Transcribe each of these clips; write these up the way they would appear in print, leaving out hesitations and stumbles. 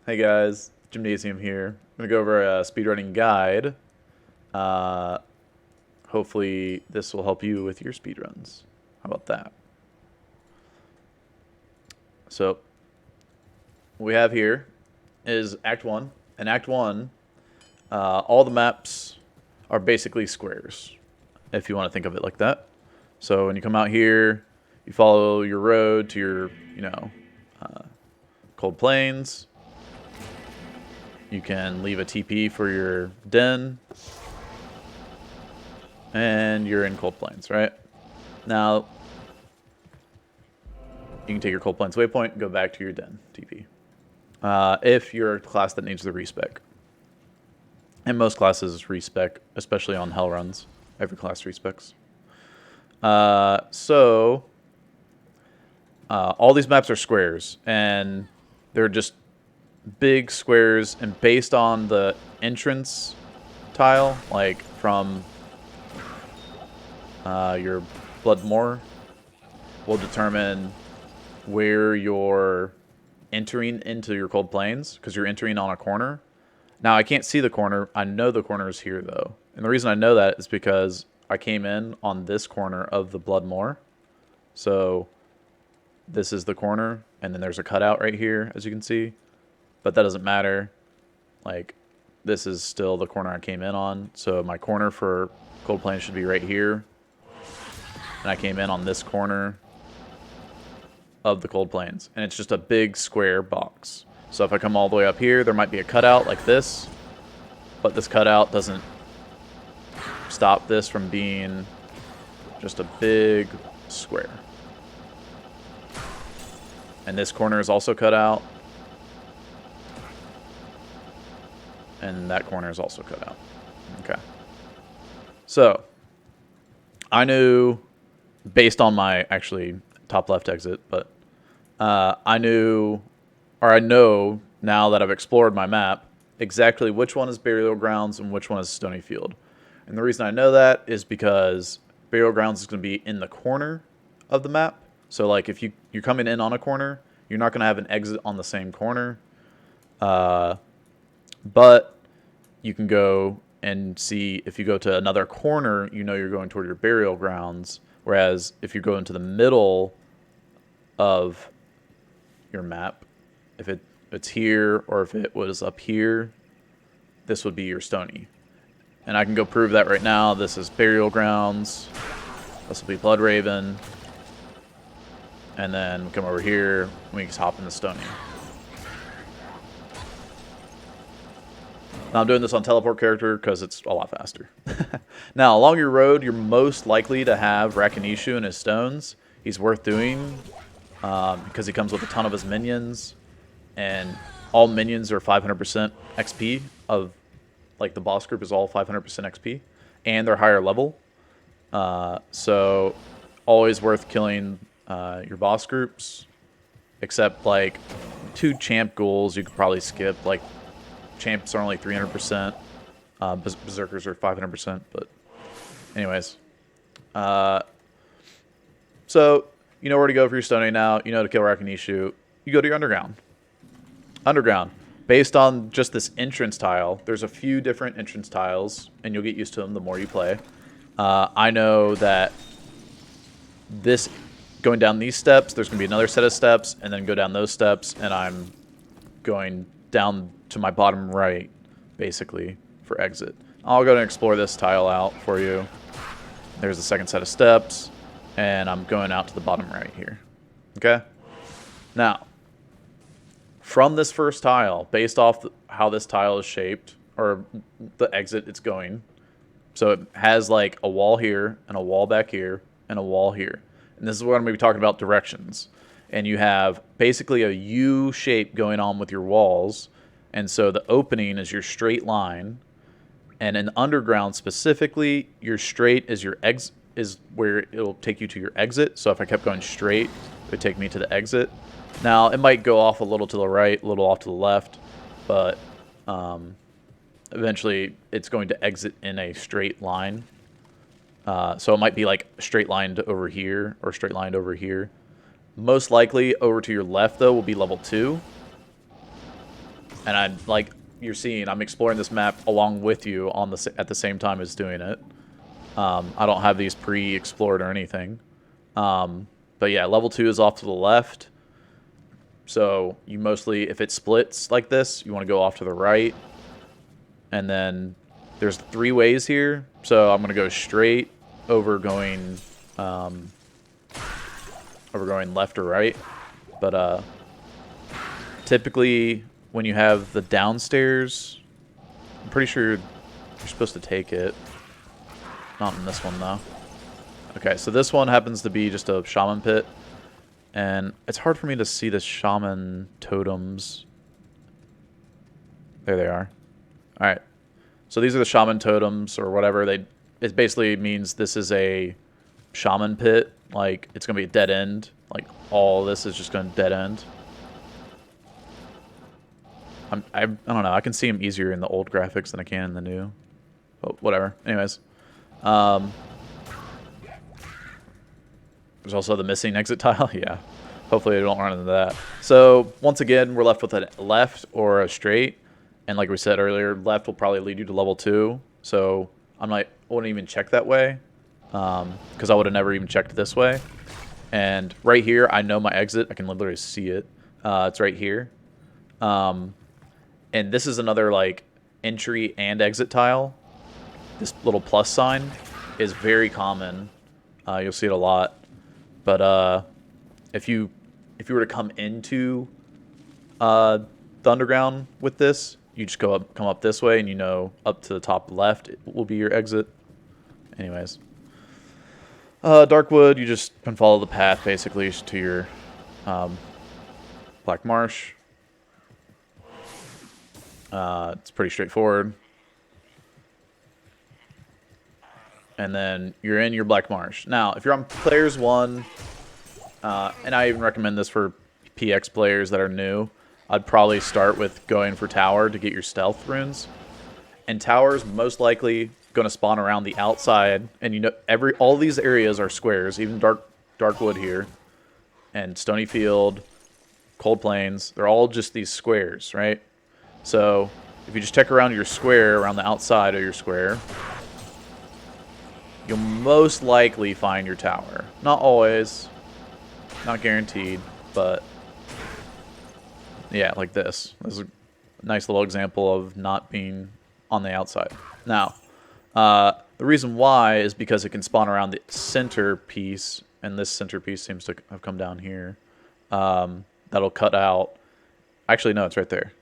Hey guys, Gymnasium here. I'm gonna go over a speedrunning guide. Uh, Hopefully this will help you with your speedruns. How about that? So, what we have here is Act 1. In Act 1, all the maps are basically squares, if you want to think of it like that. So when you come out here, you follow your road to your, cold plains. You can leave a TP for your den. And you're in Cold Plains, right? Now, you can take your Cold Plains waypoint and go back to your den TP. If you're a class that needs the respec. And most classes respec, especially on hell runs. Every class respecs. All these maps are squares, and they're just big squares, and based on the entrance tile, like from your Bloodmoor, will determine where you're entering into your Cold Plains, because you're entering on a corner. Now, I can't see the corner. I know the corner is here, though. And the reason I know that is because I came in on this corner of the Bloodmoor. So this is the corner, and then there's a cutout right here, as you can see. But that doesn't matter. Like, this is still the corner I came in on. So my corner for Cold Plains should be right here. And I came in on this corner of the Cold Plains. And it's just a big square box. So if I come all the way up here, there might be a cutout like this. But this cutout doesn't stop this from being just a big square. And this corner is also cut out. And that corner is also cut out. Okay. So, I knew, based on my actually top left exit, but I know now that I've explored my map exactly which one is Burial Grounds and which one is Stony Field. And the reason I know that is because Burial Grounds is going to be in the corner of the map. So like if you're coming in on a corner, you're not going to have an exit on the same corner. But you can go and see if you go to another corner, you know you're going toward your Burial Grounds. Whereas if you go into the middle of your map, if it's here or if it was up here, this would be your Stony. And I can go prove that right now. This is Burial Grounds. This will be Bloodraven. And then we come over here, and we just hop in the Stony. Now I'm doing this on teleport character because it's a lot faster. Now, along your road, you're most likely to have Rakinishu and his stones. He's worth doing because he comes with a ton of his minions. And all minions are 500% XP of, like, the boss group is all 500% XP. And they're higher level. So, always worth killing your boss groups. Except, like, 2 champ ghouls you could probably skip. Like, champs are only 300%. Berserkers are 500%. But, anyways. So, you know where to go for your Stony now. You know to kill Rakinishu. You go to your Underground. Underground. Based on just this entrance tile, there's a few different entrance tiles, and you'll get used to them the more you play. I know that this, going down these steps, there's going to be another set of steps, and then go down those steps, and I'm going down to my bottom right, basically, for exit. I'll go and explore this tile out for you. There's the second set of steps, and I'm going out to the bottom right here. Okay? Now, from this first tile, based off how this tile is shaped, or the exit it's going, so it has like a wall here, and a wall back here, and a wall here. And this is what I'm going to be talking about directions. And you have basically a U shape going on with your walls, and so the opening is your straight line, and in Underground specifically, your straight is your is where it'll take you to your exit. So if I kept going straight, it would take me to the exit. Now, it might go off a little to the right, a little off to the left, but eventually it's going to exit in a straight line. So it might be like straight lined over here or straight lined over here. Most likely over to your left, though, will be level 2. And like you're seeing, I'm exploring this map along with you on at the same time as doing it. I don't have these pre-explored or anything. But yeah, level 2 is off to the left. So you mostly, if it splits like this, you want to go off to the right. And then there's 3 ways here. So I'm going to go straight over going left or right. But typically when you have the downstairs, I'm pretty sure you're supposed to take it. Not in this one though. Okay, so this one happens to be just a shaman pit. And it's hard for me to see the shaman totems. There they are. Alright. So these are the shaman totems or whatever. It basically means this is a shaman pit. Like, it's going to be a dead end. Like, all this is just going to dead end. I don't know. I can see them easier in the old graphics than I can in the new. But whatever. Anyways. There's also the missing exit tile. Yeah. Hopefully I don't run into that. So, once again, we're left with a left or a straight. And like we said earlier, left will probably lead you to level 2. So, I wouldn't even check that way. Because I would have never even checked this way. And right here, I know my exit. I can literally see it. It's right here. And this is another like entry and exit tile. This little plus sign is very common. You'll see it a lot. But if you were to come into the underground with this, you just come up this way, and you know up to the top left will be your exit. Anyways, Darkwood, you just can follow the path basically to your Black Marsh. It's pretty straightforward. And then you're in your Black Marsh. Now, if you're on Players 1, and I even recommend this for PX players that are new, I'd probably start with going for Tower to get your stealth runes. And Tower's most likely going to spawn around the outside. And you know, all these areas are squares, even Darkwood here, and Stony Field, Cold Plains. They're all just these squares, right? So if you just check around your square, around the outside of your square, you'll most likely find your tower. Not always. Not guaranteed, but yeah, like this. This is a nice little example of not being on the outside. Now, the reason why is because it can spawn around the center piece, and this center piece seems to have come down here. That'll cut out. Actually, no, it's right there.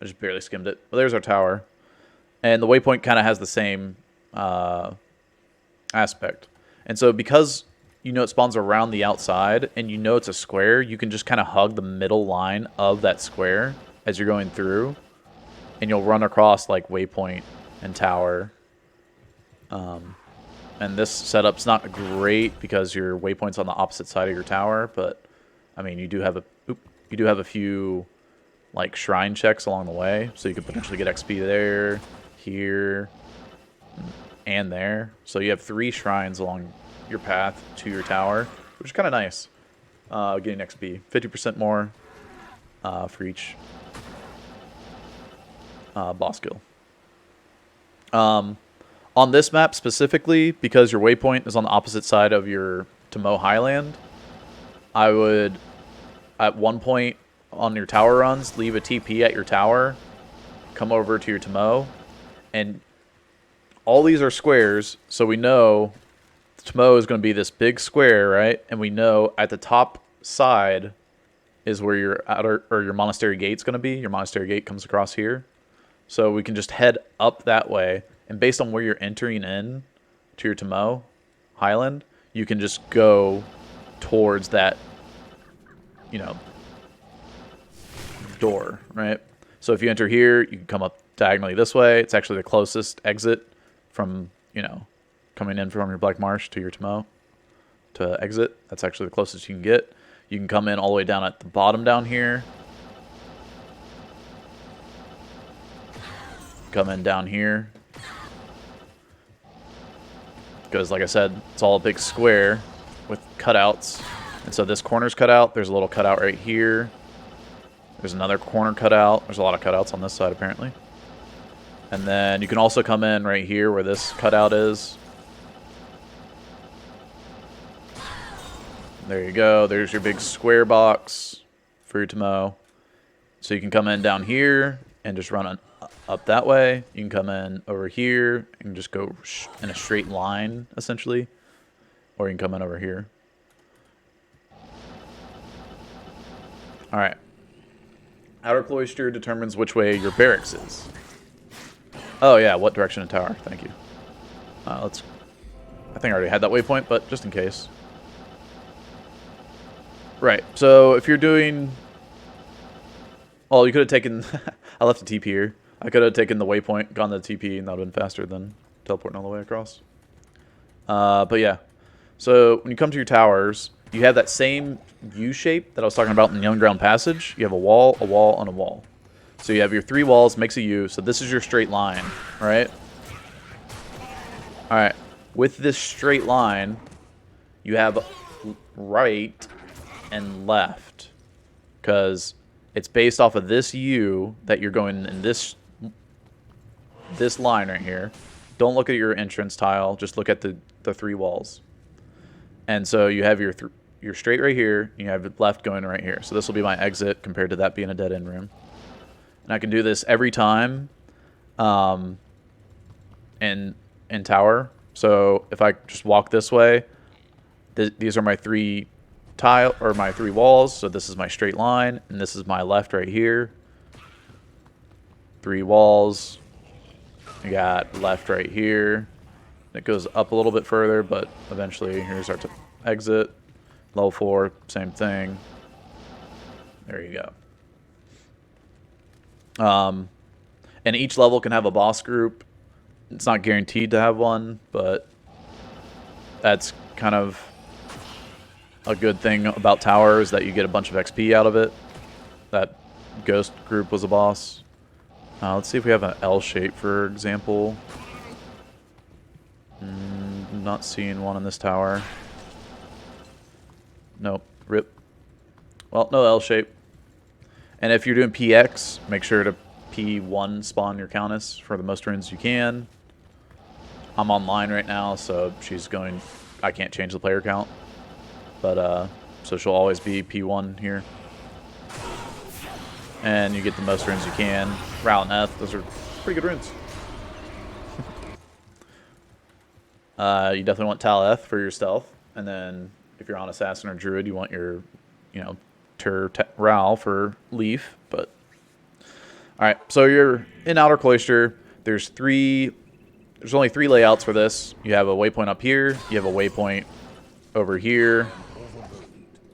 I just barely skimmed it. Well, there's our tower. And the waypoint kind of has the same aspect. And so because you know it spawns around the outside and you know it's a square, you can just kind of hug the middle line of that square as you're going through. And you'll run across like waypoint and tower. And this setup's not great because your waypoint's on the opposite side of your tower, but I mean you do have a few like shrine checks along the way, so you could potentially get XP there, here, and there. So you have 3 shrines along your path to your tower, which is kind of nice. Getting XP, 50% more for each boss kill. On this map specifically, because your waypoint is on the opposite side of your Tomoe Highland, I would, at one point on your tower runs, leave a TP at your tower, come over to your Tomoe, and all these are squares, so we know Tomoe is going to be this big square, right? And we know at the top side is where your outer or your monastery gate's going to be. Your monastery gate comes across here. So we can just head up that way, and based on where you're entering in to your Tomoe Highland, you can just go towards that, you know, door, right? So if you enter here, you can come up diagonally this way. It's actually the closest exit from, you know, coming in from your Black Marsh to your Tomoe to exit. That's actually the closest you can get. You can come in all the way down at the bottom down here. Come in down here. Because, like I said, it's all a big square with cutouts. And so this corner's cut out. There's a little cutout right here. There's another corner cutout. There's a lot of cutouts on this side, apparently. And then you can also come in right here where this cutout is. There you go. There's your big square box for your to mow. So you can come in down here and just run up that way. You can come in over here and just go in a straight line, essentially. Or you can come in over here. All right. Outer cloister determines which way your barracks is. Oh yeah, what direction of tower? Thank you. I think I already had that waypoint, but just in case. Right. So if you're doing, well, you could have taken. I left a TP here. I could have taken the waypoint, gone to the TP, and that would have been faster than teleporting all the way across. But yeah. So when you come to your towers, you have that same U shape that I was talking about in the underground passage. You have a wall, and a wall. So you have your 3 walls, makes a U. So this is your straight line, right? All right. With this straight line, you have right and left, because it's based off of this U that you're going in this line right here. Don't look at your entrance tile. Just look at the 3 walls. And so you have your straight right here, and you have left going right here. So this will be my exit compared to that being a dead end room. And I can do this every time in tower. So if I just walk this way, these are my 3 walls. So this is my straight line, and this is my left right here. 3 walls. You got left right here. It goes up a little bit further, but eventually here's our exit. Level 4, same thing. There you go. And each level can have a boss group. It's not guaranteed to have one, but that's kind of a good thing about towers, that you get a bunch of XP out of it. That ghost group was a boss. Let's see if we have an L shape, for example. Not seeing one in this tower. Nope. Rip. Well, no L shape. And if you're doing PX, make sure to P1 spawn your Countess for the most runes you can. I'm online right now, so she's going... I can't change the player count. But, so she'll always be P1 here. And you get the most runes you can. Ral and F, those are pretty good runes. You definitely want Tal F for your stealth. And then if you're on Assassin or Druid, you want your, Ral for Leaf. But alright, so you're in Outer Cloister. There's only 3 layouts for this. You have a waypoint up here. You have a waypoint over here.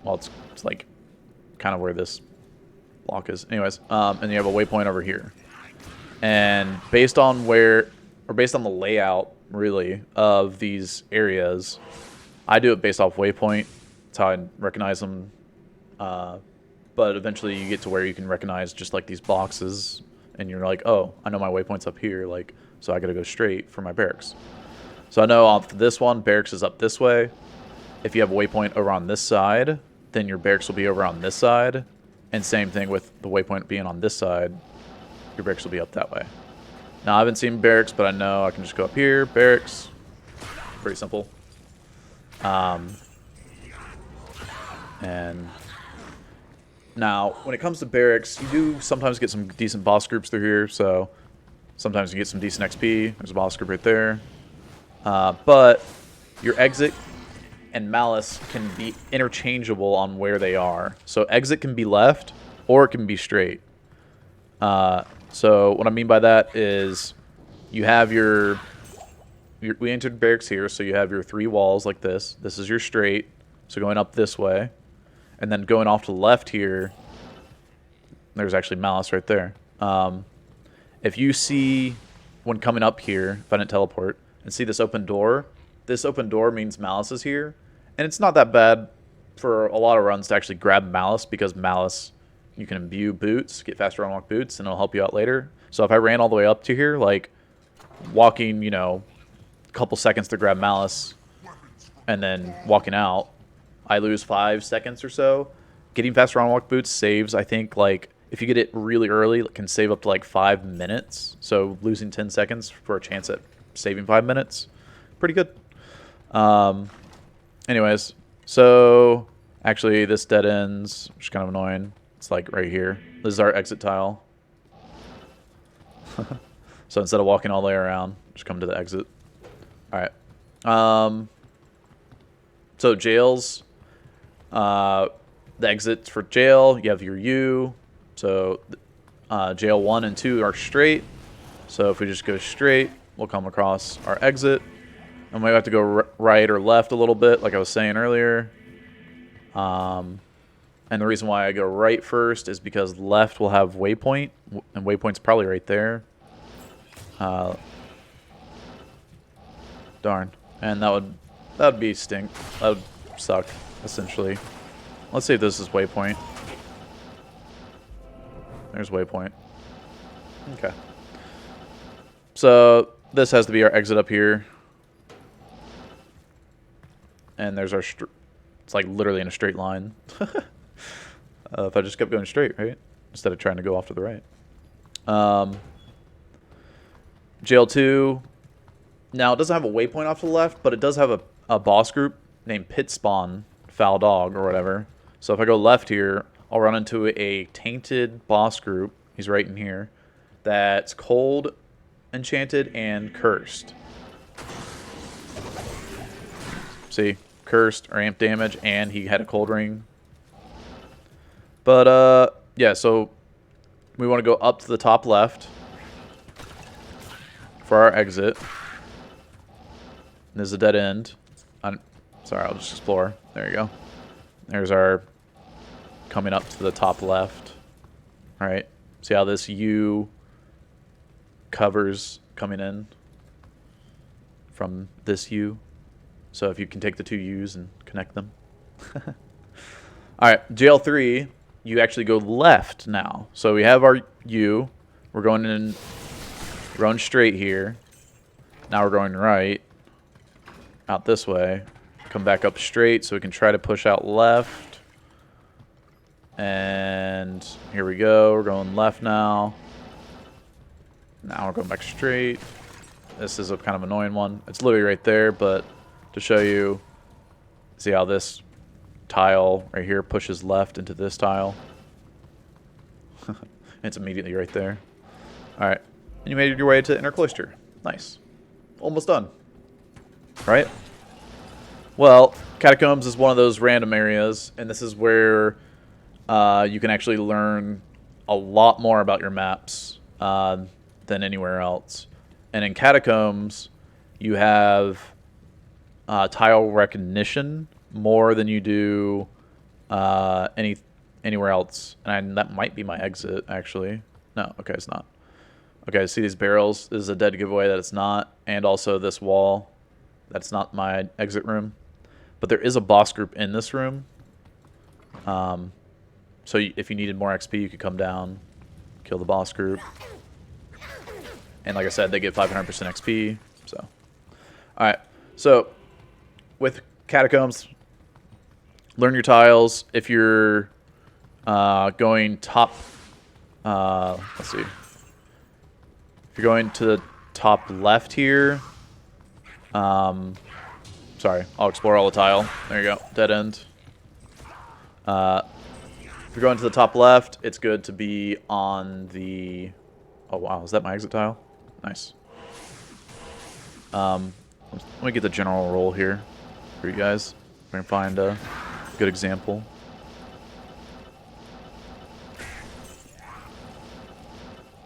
Well, it's like kind of where this block is. Anyways, and you have a waypoint over here. And based on the layout, really, of these areas, I do it based off waypoint. That's how I recognize them. But eventually you get to where you can recognize just like these boxes, and you're like, oh, I know my waypoint's up here, like, so I gotta go straight for my barracks. So I know off this one, barracks is up this way. If you have a waypoint over on this side, then your barracks will be over on this side. And same thing with the waypoint being on this side, your barracks will be up that way. Now, I haven't seen barracks, but I know I can just go up here, barracks. Pretty simple. And now, when it comes to barracks, you do sometimes get some decent boss groups through here, so sometimes you get some decent XP. There's a boss group right there. But your exit and malice can be interchangeable on where they are. So exit can be left, or it can be straight. So what I mean by that is you have we entered barracks here, so you have your 3 walls like this. This is your straight, so going up this way. And then going off to the left here, there's actually malice right there. If you see, when coming up here, if I didn't teleport, and see this open door means malice is here. And it's not that bad for a lot of runs to actually grab malice, because malice, you can imbue boots, get faster unlock boots, and it'll help you out later. So if I ran all the way up to here, like walking, a couple seconds to grab malice, and then walking out, I lose 5 seconds or so. Getting faster unlock boots saves, I think, like, if you get it really early, it can save up to like 5 minutes. So losing 10 seconds for a chance at saving 5 minutes, pretty good. Anyways, so actually this dead ends, which is kind of annoying. It's like right here. This is our exit tile. So instead of walking all the way around, just come to the exit. All right. So jails, the exits for jail, you have your U. So jail 1 and 2 are straight. So if we just go straight, we'll come across our exit. And we have to go right or left a little bit, like I was saying earlier. And the reason why I go right first is because left will have waypoint, and waypoint's probably right there. Darn. And that would be stink. That would suck, essentially. Let's see if this is waypoint. There's waypoint. Okay. So this has to be our exit up here. And there's our... It's like literally in a straight line. If I just kept going straight, right? Instead of trying to go off to the right. Jail 2. Now, it doesn't have a waypoint off to the left, but it does have a boss group named Pit Spawn, Foul Dog, or whatever. So if I go left here, I'll run into a tainted boss group. He's right in here. That's cold, enchanted, and cursed. See? Cursed or amp damage, and he had a cold ring. But, yeah, so we want to go up to the top left for our exit. There's a dead end. Sorry, I'll just explore. There you go. There's our coming up to the top left. All right. See how this U covers coming in from this U? So if you can take the two U's and connect them. All right. Jail 3, you actually go left now. So we have our U. We're going straight here. Now we're going right. Out this way. Come back up straight so we can try to push out left. And here we go. We're going left now. Now we're going back straight. This is a kind of annoying one. It's literally right there, but to show you, see how this tile right here pushes left into this tile? It's immediately right there. All right. And you made your way to Inner Cloister. Nice. Almost done. Right? Well, Catacombs is one of those random areas, and this is where you can actually learn a lot more about your maps than anywhere else. And in Catacombs, you have tile recognition more than you do anywhere else. And that might be my exit, actually. No, okay, it's not. Okay, see these barrels? This is a dead giveaway that it's not. And also this wall. That's not my exit room. But there is a boss group in this room. So if you needed more XP, you could come down, kill the boss group. And like I said, they get 500% XP. So, alright. So, with Catacombs, learn your tiles. If you're going top... let's see. If you're going to the top left here... sorry, I'll explore all the tile. There you go. Dead end. If you're going to the top left, it's good to be on the... Oh, wow. Is that my exit tile? Nice. Let me get the general roll here for you guys. If I can find a good example.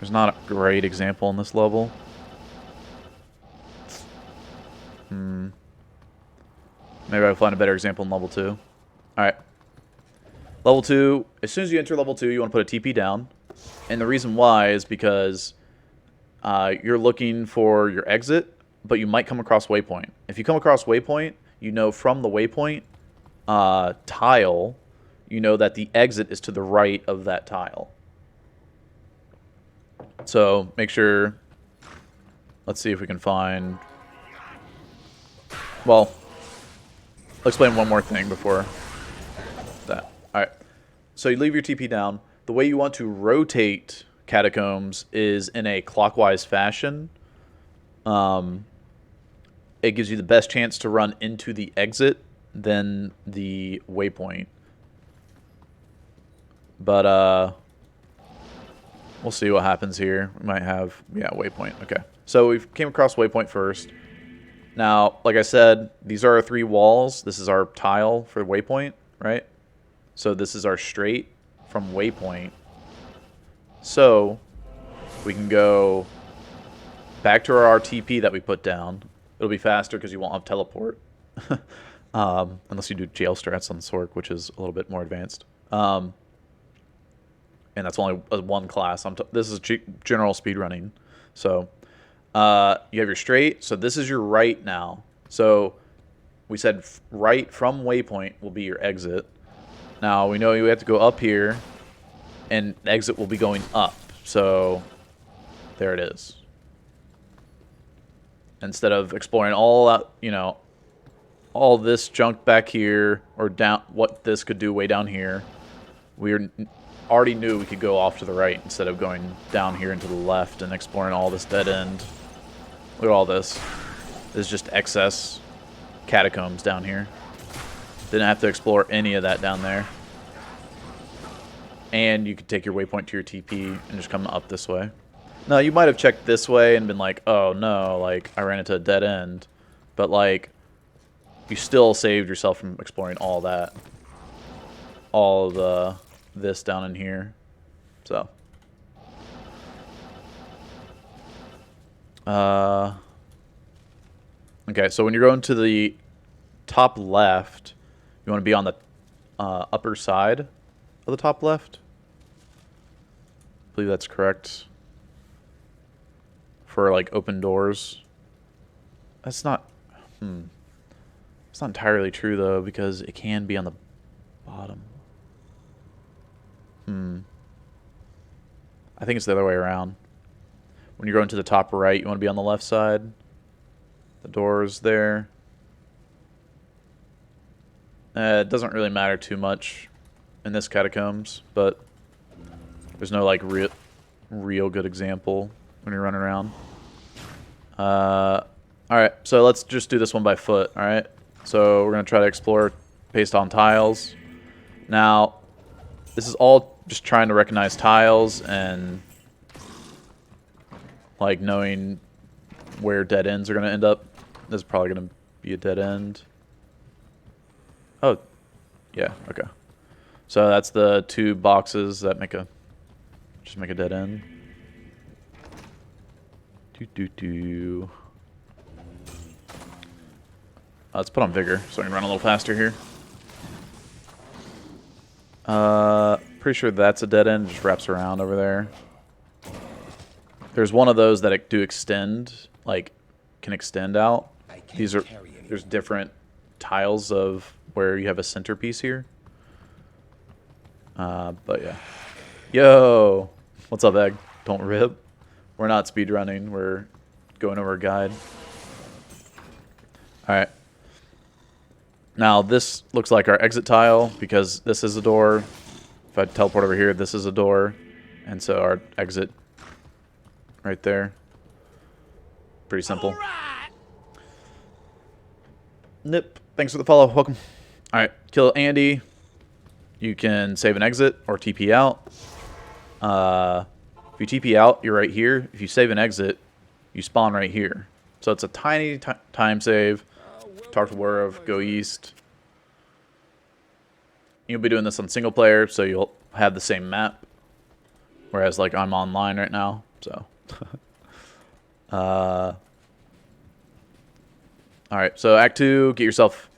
There's not a great example in this level. Maybe I'll find a better example in level 2. Alright. Level 2, as soon as you enter level 2, you want to put a TP down. And the reason why is because you're looking for your exit, but you might come across waypoint. If you come across waypoint, you know from the waypoint tile, you know that the exit is to the right of that tile. So make sure, let's see if we can find, well, I'll explain one more thing before that. Alright, so you leave your TP down. the way you want to rotate catacombs is in a clockwise fashion. It gives you the best chance to run into the exit than the waypoint. But we'll see what happens here. We might have, yeah, waypoint. Okay. So we came across waypoint first. Now, like I said, these are our 3 walls. This is our tile for waypoint, right? So this is our straight from waypoint. So we can go back to our RTP that we put down. It'll be faster because you won't have teleport. Unless you do jail strats on the Sork, which is a little bit more advanced. And that's only one class. This is general speedrunning. So you have your straight. So this is your right now. So we said right from waypoint will be your exit. Now we know you have to go up here, and exit will be going up. So there it is. Instead of exploring all that, you know, all this junk back here, or down, what this could do way down here, we already knew we could go off to the right instead of going down here into the left and exploring all this dead end. Look at all this. This is just excess catacombs down here. Didn't have to explore any of that down there. And you could take your waypoint to your TP and just come up this way. Now, you might have checked this way and been like, oh no, like, I ran into a dead end. But, like, you still saved yourself from exploring all that. All of this down in here. So. Okay, so when you're going to the top left, you want to be on the upper side of the top left. I believe that's correct. For like open doors. That's not it's not entirely true though, because it can be on the bottom. I think it's the other way around. When you're going to the top right, you want to be on the left side. The door's there. It doesn't really matter too much in this catacombs, but there's no like real good example when you're running around. Alright, so let's just do this one by foot, alright? So we're going to try to explore based on tiles. Now, this is all just trying to recognize tiles and like knowing where dead ends are going to end up. This is probably going to be a dead end. Oh, yeah, okay. So that's the 2 boxes that just make a dead end. Let's put on vigor so I can run a little faster here. Pretty sure that's a dead end. Just wraps around over there. There's one of those that do extend, like can extend out. There's different tiles of where you have a centerpiece here. But yeah. Yo, what's up, Egg? Don't rip. We're not speedrunning. We're going over a guide. Alright. Now, this looks like our exit tile because this is a door. If I teleport over here, this is a door. And so our exit right there. Pretty simple. Right. Nip. Thanks for the follow. Welcome. Alright. Kill Andy. You can save an exit or TP out. If you TP out, you're right here. If you save an exit, you spawn right here. So it's a tiny time save. Talk to Werv, go east. You'll be doing this on single player, so you'll have the same map. Whereas, like, I'm online right now, so. Alright, so Act 2, get yourself...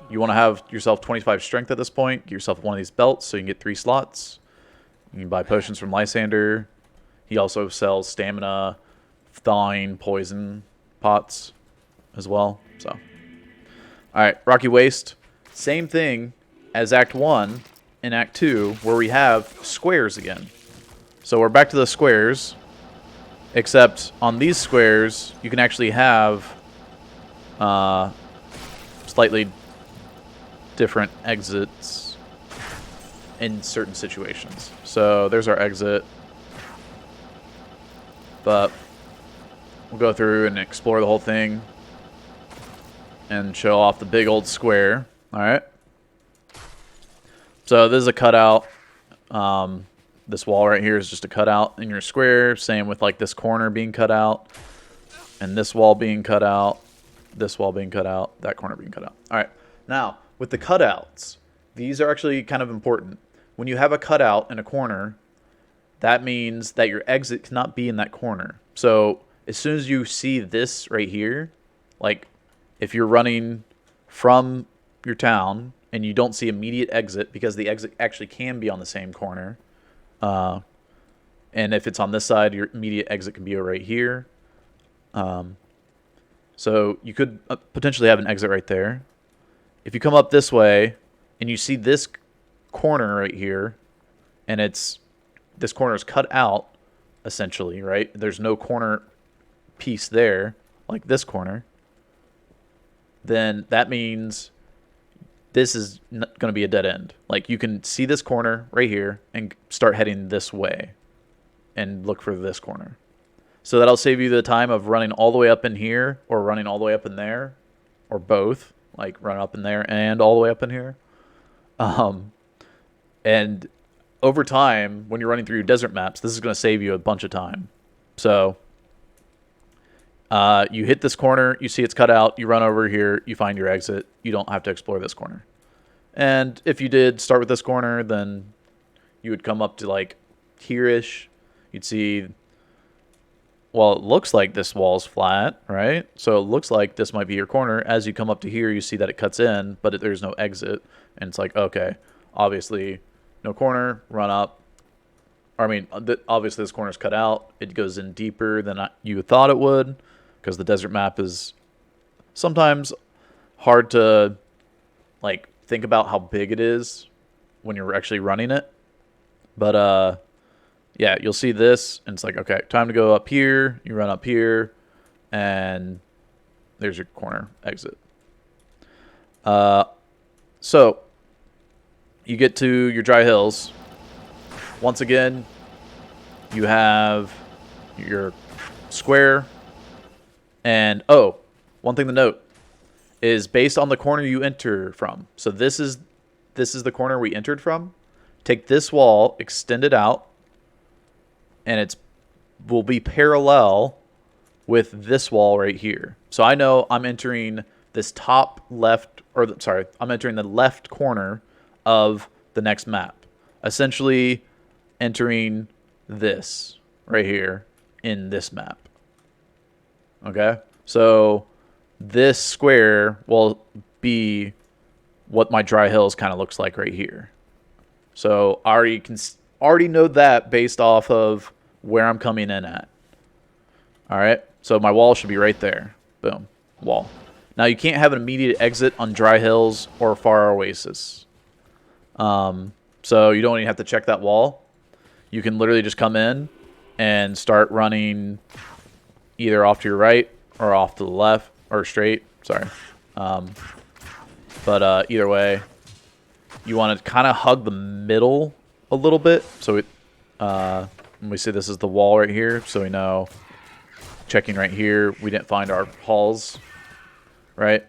You want to have yourself 25 strength at this point. Get yourself one of these belts so you can get 3 slots. You can buy potions from Lysander. He also sells stamina, thawing, poison pots as well. So, alright, Rocky Waste. Same thing as Act 1 in Act 2, where we have squares again. So we're back to the squares, except on these squares, you can actually have slightly different exits. in certain situations. So there's our exit. But we'll go through and explore the whole thing and show off the big old square. All right. So this is a cutout. This wall right here is just a cutout in your square. Same with like this corner being cut out, and this wall being cut out, this wall being cut out, that corner being cut out. All right. Now with the cutouts, these are actually kind of important. When you have a cutout in a corner, that means that your exit cannot be in that corner. So as soon as you see this right here, like if you're running from your town and you don't see immediate exit, because the exit actually can be on the same corner, and if it's on this side, your immediate exit can be right here. So you could potentially have an exit right there. If you come up this way and you see this corner right here, and this corner is cut out, essentially, right? There's no corner piece there, like this corner. Then that means this is going to be a dead end. Like you can see this corner right here and start heading this way and look for this corner. So that'll save you the time of running all the way up in here or running all the way up in there, or both, like run up in there and all the way up in here. And over time, when you're running through your desert maps, this is going to save you a bunch of time. So you hit this corner, you see it's cut out, you run over here, you find your exit. You don't have to explore this corner. And if you did start with this corner, then you would come up to like here-ish. You'd see, well, it looks like this wall's flat, right? So it looks like this might be your corner. As you come up to here, you see that it cuts in, but there's no exit. And it's like, okay, obviously no corner, run up. I mean, obviously this corner's cut out. It goes in deeper than you thought it would, because the desert map is sometimes hard to like think about how big it is when you're actually running it. But yeah, you'll see this, and it's like, okay, time to go up here. You run up here, and there's your corner exit. So you get to your dry hills. Once again, you have your square. And, oh, one thing to note is based on the corner you enter from. So this is the corner we entered from. Take this wall, extend it out, and it will be parallel with this wall right here. So I know I'm entering this top left, I'm entering the left corner of the next map. Essentially entering this right here in this map. Okay? So this square will be what my dry hills kind of looks like right here. So I already know that based off of where I'm coming in at. All right? So my wall should be right there. Boom. Wall. Now you can't have an immediate exit on dry hills or far oasis. So you don't even have to check that wall. You can literally just come in and start running either off to your right or off to the left or straight. Sorry. But either way, you want to kind of hug the middle a little bit. So when we see this is the wall right here, so we know, checking right here, we didn't find our halls, right?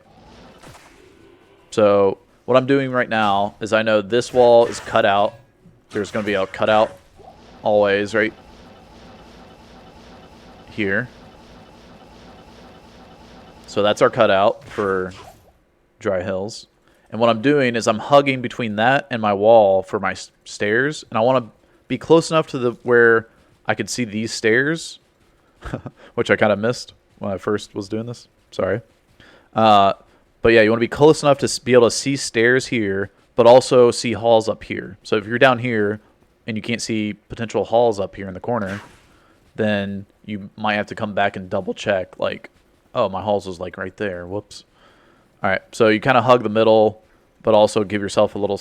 So what I'm doing right now is I know this wall is cut out. There's going to be a cutout always right here. So that's our cutout for dry hills. And what I'm doing is I'm hugging between that and my wall for my stairs. And I want to be close enough to where I could see these stairs, which I kind of missed when I first was doing this. Sorry. But yeah, you want to be close enough to be able to see stairs here, but also see halls up here. So if you're down here and you can't see potential halls up here in the corner, then you might have to come back and double check, like, oh, my halls was like right there. Whoops. All right, so you kind of hug the middle, but also give yourself a little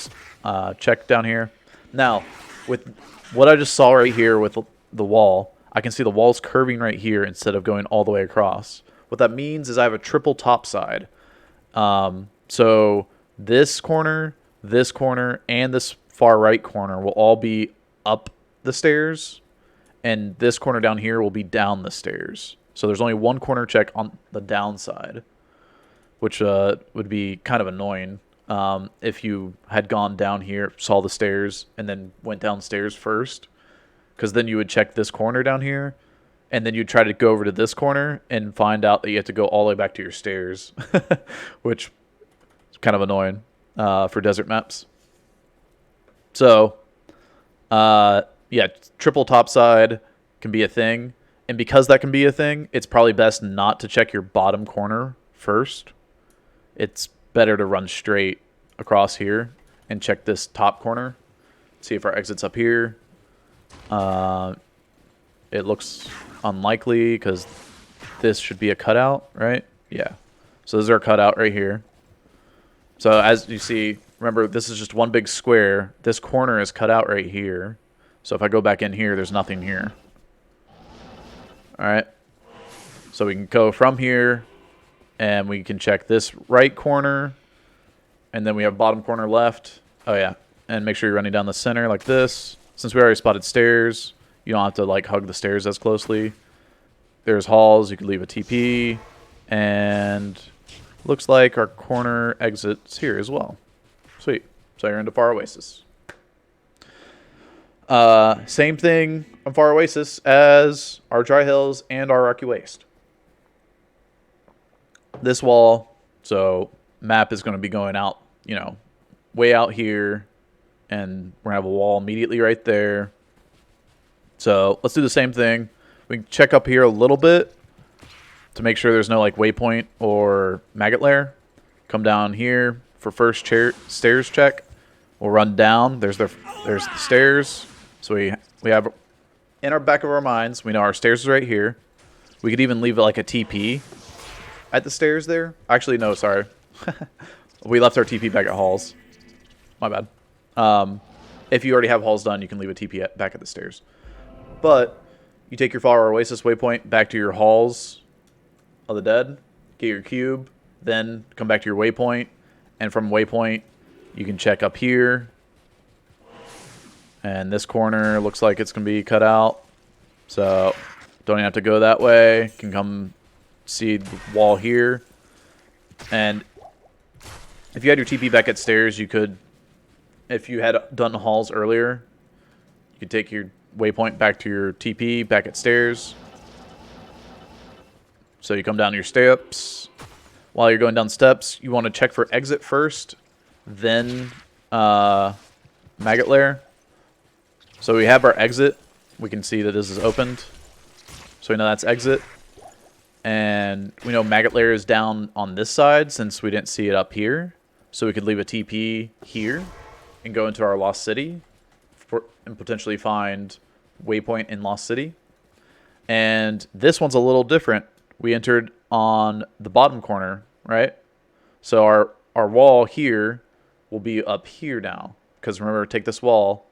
check down here. Now, with what I just saw right here with the wall, I can see the wall's curving right here instead of going all the way across. What that means is I have a triple top side. So this corner, and this far right corner will all be up the stairs, and this corner down here will be down the stairs. So there's only one corner check on the downside, which would be kind of annoying if you had gone down here, saw the stairs, and then went downstairs first, because then you would check this corner down here, and then you'd try to go over to this corner and find out that you have to go all the way back to your stairs, which is kind of annoying for desert maps. So, yeah, triple topside can be a thing. And because that can be a thing, it's probably best not to check your bottom corner first. It's better to run straight across here and check this top corner. See if our exit's up here. It looks unlikely because this should be a cutout, right? Yeah. So this is our cutout right here. So as you see, remember, this is just one big square. This corner is cut out right here. So if I go back in here, there's nothing here. All right. So we can go from here, and we can check this right corner, and then we have bottom corner left. Oh, yeah. And make sure you're running down the center like this. Since we already spotted stairs, you don't have to like hug the stairs as closely. There's halls. You could leave a TP. And looks like our corner exits here as well. Sweet. So you're into Far Oasis. Same thing on Far Oasis as our Dry Hills and our Rocky Waste. This wall, so map is going to be going out, you know, way out here. And we're going to have a wall immediately right there. So let's do the same thing. We can check up here a little bit to make sure there's no like waypoint or maggot lair. Come down here for first stairs check. We'll run down. There's the stairs. So we have in our back of our minds, we know our stairs is right here. We could even leave it like a TP at the stairs there. Actually, no, sorry. We left our TP back at halls. My bad. If you already have halls done, you can leave a TP back at the stairs. But you take your Far Oasis waypoint back to your halls of the dead, get your cube, then come back to your waypoint, and from waypoint, you can check up here. And this corner looks like it's going to be cut out. So don't even have to go that way. You can come see the wall here. And if you had your TP back at stairs, you could, if you had done halls earlier, you could take your waypoint back to your TP back at stairs. So you come down your steps. While you're going down steps, you want to check for exit first, then maggot lair. So we have our exit. We can see that this is opened. So we know that's exit. And we know maggot lair is down on this side since we didn't see it up here. So we could leave a TP here and go into our Lost City and potentially find waypoint in Lost City. And this one's a little different. We entered on the bottom corner, right? So our wall here will be up here now. Because remember, take this wall.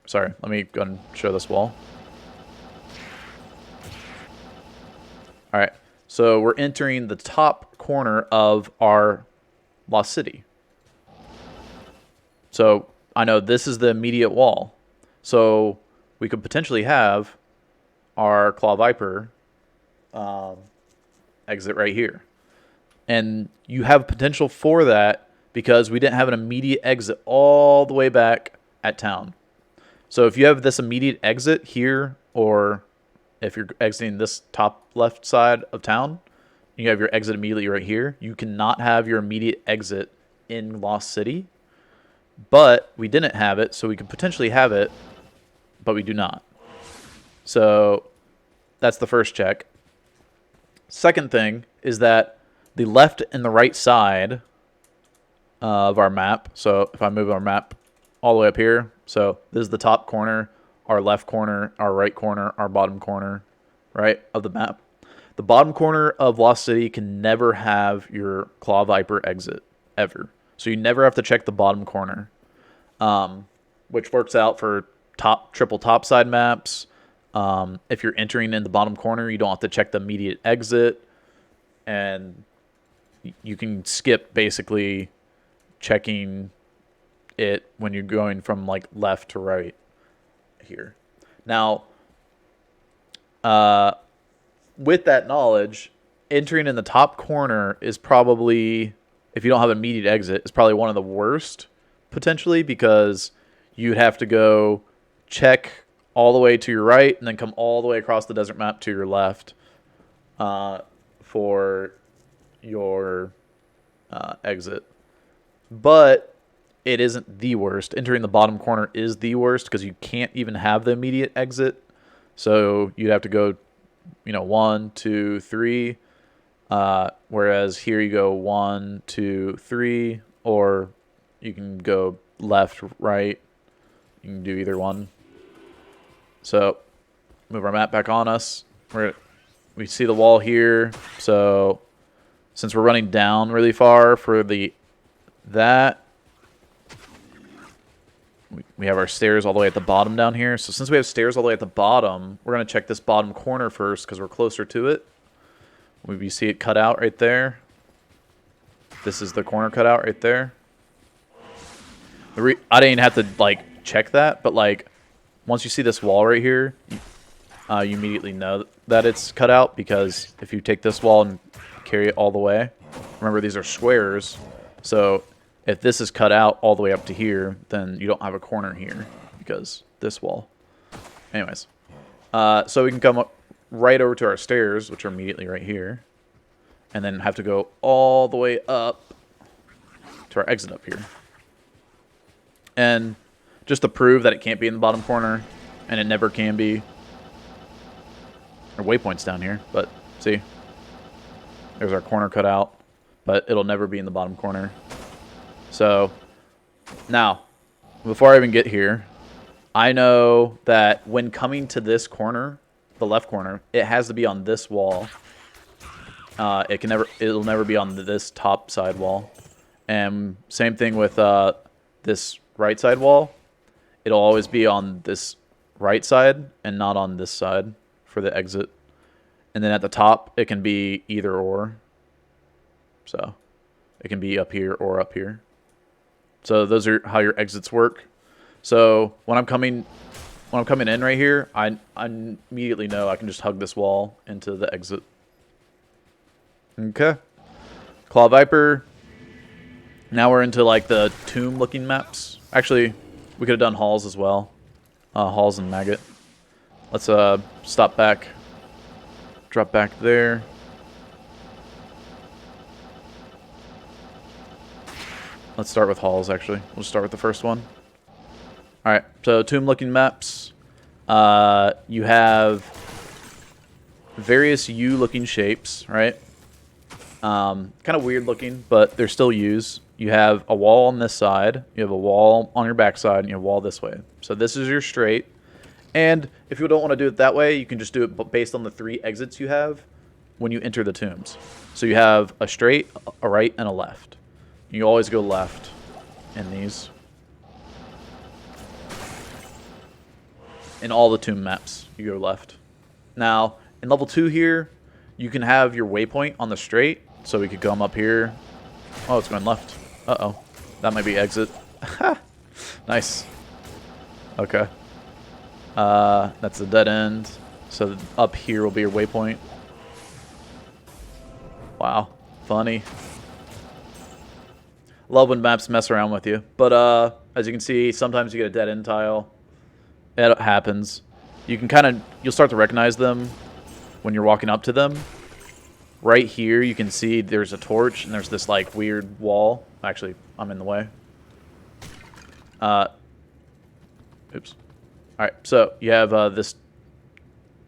Sorry, let me go and show this wall. All right, so we're entering the top corner of our Lost City. So I know this is the immediate wall. So we could potentially have our Claw Viper exit right here. And you have potential for that because we didn't have an immediate exit all the way back at town. So if you have this immediate exit here, or if you're exiting this top left side of town, you have your exit immediately right here. You cannot have your immediate exit in Lost City. But we didn't have it, so we could potentially have it, but we do not. So that's the first check. Second thing is that the left and the right side of our map, so if I move our map all the way up here, so this is the top corner, our left corner, our right corner, our bottom corner, right, of the map. The bottom corner of Lost City can never have your Claw Viper exit, ever. So you never have to check the bottom corner, which works out for triple topside maps. If you're entering in the bottom corner, you don't have to check the immediate exit, and you can skip basically checking it when you're going from like left to right here. Now, with that knowledge, entering in the top corner is probably, if you don't have an immediate exit, is probably one of the worst potentially, because you'd have to go check all the way to your right and then come all the way across the desert map to your left for your exit. But it isn't the worst. Entering the bottom corner is the worst because you can't even have the immediate exit. So you'd have to go, 1, 2, 3. Whereas here you go 1, 2, 3, or you can go left, right. You can do either one. So move our map back on us. We see the wall here. So since we're running down really far for that, we have our stairs all the way at the bottom down here. So since we have stairs all the way at the bottom, we're going to check this bottom corner first because we're closer to it. You see it cut out right there. This is the corner cut out right there. I didn't even have to like check that, but like once you see this wall right here, you immediately know that it's cut out, because if you take this wall and carry it all the way, remember these are squares, so if this is cut out all the way up to here, then you don't have a corner here because this wall. Anyways, so we can come up right over to our stairs, which are immediately right here, and then have to go all the way up to our exit up here. And just to prove that it can't be in the bottom corner, and it never can be, our waypoint's down here, but see, there's our corner cut out, but it'll never be in the bottom corner. So now, before I even get here, I know that when coming to this corner, the left corner, it has to be on this wall. It'll never be on this top side wall. And same thing with this right side wall. It'll always be on this right side and not on this side for the exit. And then at the top, it can be either or. So it can be up here or up here. So those are how your exits work. So when I'm coming in right here, I immediately know I can just hug this wall into the exit. Okay. Claw Viper. Now we're into like the tomb looking maps. Actually, we could have done halls as well. Halls and maggot. Let's stop back. Drop back there. Let's start with halls, actually. We'll start with the first one. Alright, so tomb-looking maps. You have various U-looking shapes, right? Kind of weird-looking, but they're still U's. You have a wall on this side. You have a wall on your backside, and you have a wall this way. So this is your straight. And if you don't want to do it that way, you can just do it based on the 3 exits you have when you enter the tombs. So you have a straight, a right, and a left. You always go left in these. In all the tomb maps, you go left. Now, in level 2 here, you can have your waypoint on the straight. So we could come up here. Oh, it's going left. Uh-oh. That might be exit. Nice. Okay. That's a dead end. So up here will be your waypoint. Wow. Funny. Love when maps mess around with you. But as you can see, sometimes you get a dead end tile. It happens. You'll start to recognize them when you're walking up to them. Right here, you can see there's a torch, and there's this, like, weird wall. Actually, I'm in the way. Oops. Alright, so you have this,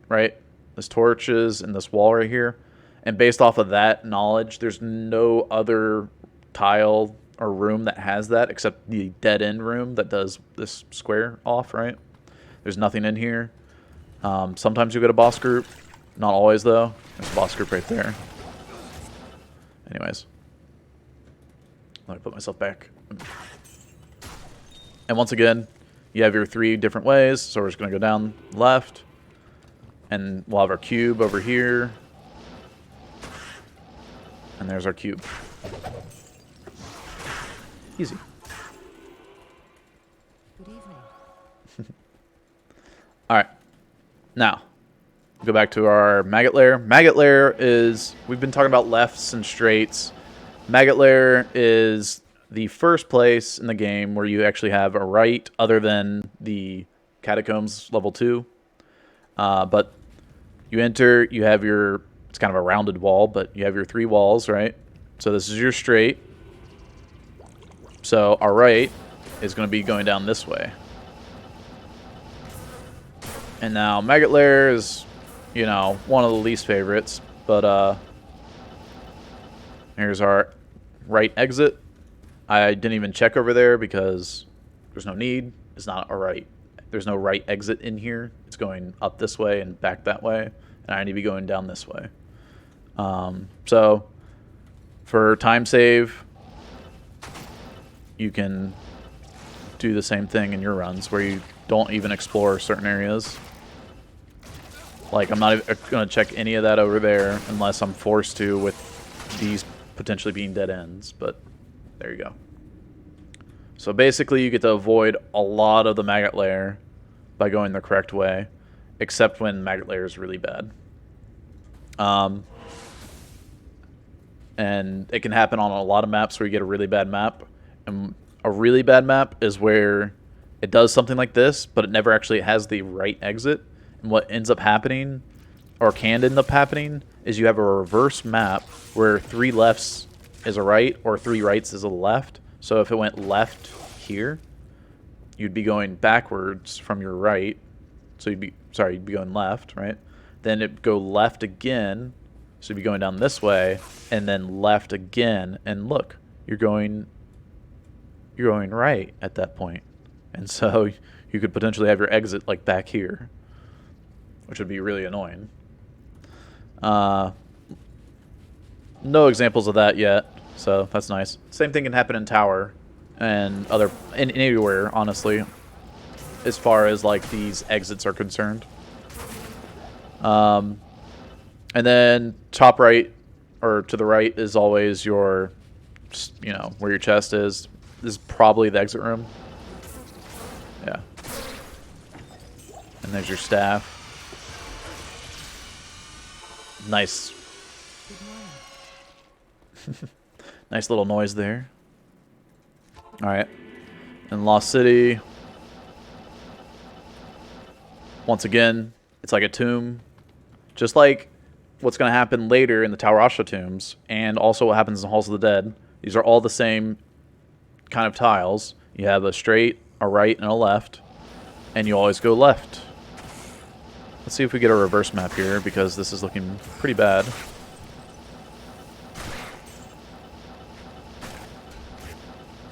right? This torches and this wall right here. And based off of that knowledge, there's no other tile or room that has that except the dead end room that does this square off, right? There's nothing in here. Sometimes you get a boss group. Not always, though. There's a boss group right there. Anyways. Let me put myself back. And once again, you have your 3 different ways. So we're just going to go down left. And we'll have our cube over here. And there's our cube. Easy. All right. Now, go back to our maggot lair. Maggot lair is, we've been talking about lefts and straights. Maggot lair is the first place in the game where you actually have a right other than the catacombs level 2. But you enter, you have your, it's kind of a rounded wall, but you have your 3 walls, right? So this is your straight. So our right is going to be going down this way. And now maggot lair is, you know, one of the least favorites, but here's our right exit. I didn't even check over there because there's no need. It's not a right. There's no right exit in here. It's going up this way and back that way, and I need to be going down this way. So for time save, you can do the same thing in your runs where you don't even explore certain areas. Like, I'm not going to check any of that over there unless I'm forced to with these potentially being dead ends, but there you go. So basically you get to avoid a lot of the maggot lair by going the correct way, except when maggot lair is really bad. And it can happen on a lot of maps where you get a really bad map. And a really bad map is where it does something like this, but it never actually has the right exit. And what ends up happening, or can end up happening, is you have a reverse map where 3 lefts is a right or 3 rights is a left. So if it went left here, you'd be going backwards from your right. So you'd be going left, right? Then it'd go left again. So you'd be going down this way, and then left again. And look, you're going right at that point. And so you could potentially have your exit like back here, which would be really annoying. No examples of that yet, so that's nice. Same thing can happen in tower and anywhere, honestly, as far as like these exits are concerned. And then top right or to the right is always your, you know, where your chest is. This is probably the exit room. Yeah. And there's your staff. Nice. Nice little noise there. Alright. In Lost City, once again, it's like a tomb. Just like what's going to happen later in the Tower Asha tombs, and also what happens in Halls of the Dead. These are all the same kind of tiles. You have a straight, a right, and a left, and you always go left. Let's see if we get a reverse map here, because this is looking pretty bad.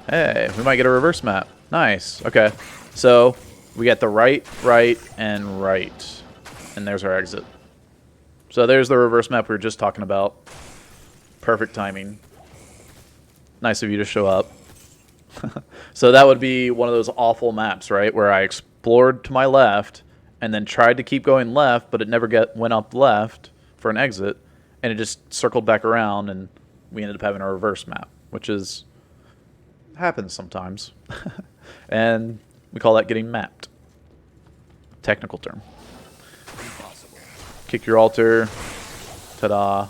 Hey, we might get a reverse map. Nice. Okay. So, we got the right, and right. And there's our exit. So there's the reverse map we were just talking about. Perfect timing. Nice of you to show up. So that would be one of those awful maps, right? Where I explored to my left, and then tried to keep going left, but it never went up left for an exit, and it just circled back around, and we ended up having a reverse map, which is happens sometimes. And we call that getting mapped. Technical term. Kick your altar. Ta-da.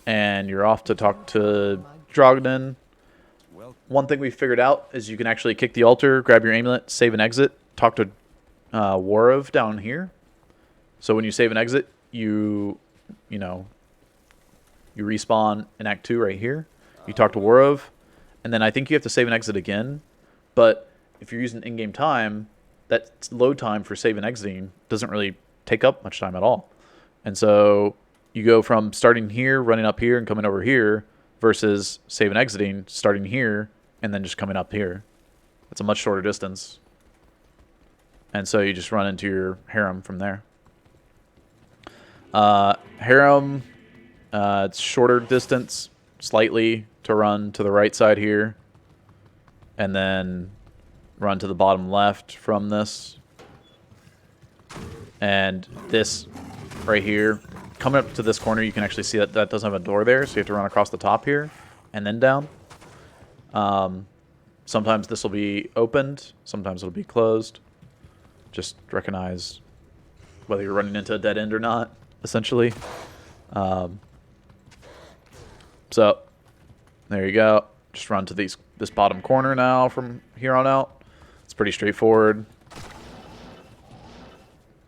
And you're off to talk to Drogden. One thing we figured out is you can actually kick the altar, grab your amulet, save and exit, talk to Warov down here. So when you save and exit, you respawn in Act 2 right here. You talk to Warov, and then I think you have to save and exit again. But if you're using in-game time, that load time for save and exiting doesn't really take up much time at all. And so you go from starting here, running up here, and coming over here, versus save and exiting, starting here, and then just coming up here. It's a much shorter distance. And so you just run into your harem from there. Harem, it's shorter distance, slightly, to run to the right side here. And then run to the bottom left from this. And this right here, coming up to this corner, you can actually see that that doesn't have a door there, so you have to run across the top here and then down. Sometimes this will be opened, sometimes it'll be closed. just recognize whether you're running into a dead end or not, essentially. So there you go. Just run to this bottom corner now from here on out. It's pretty straightforward.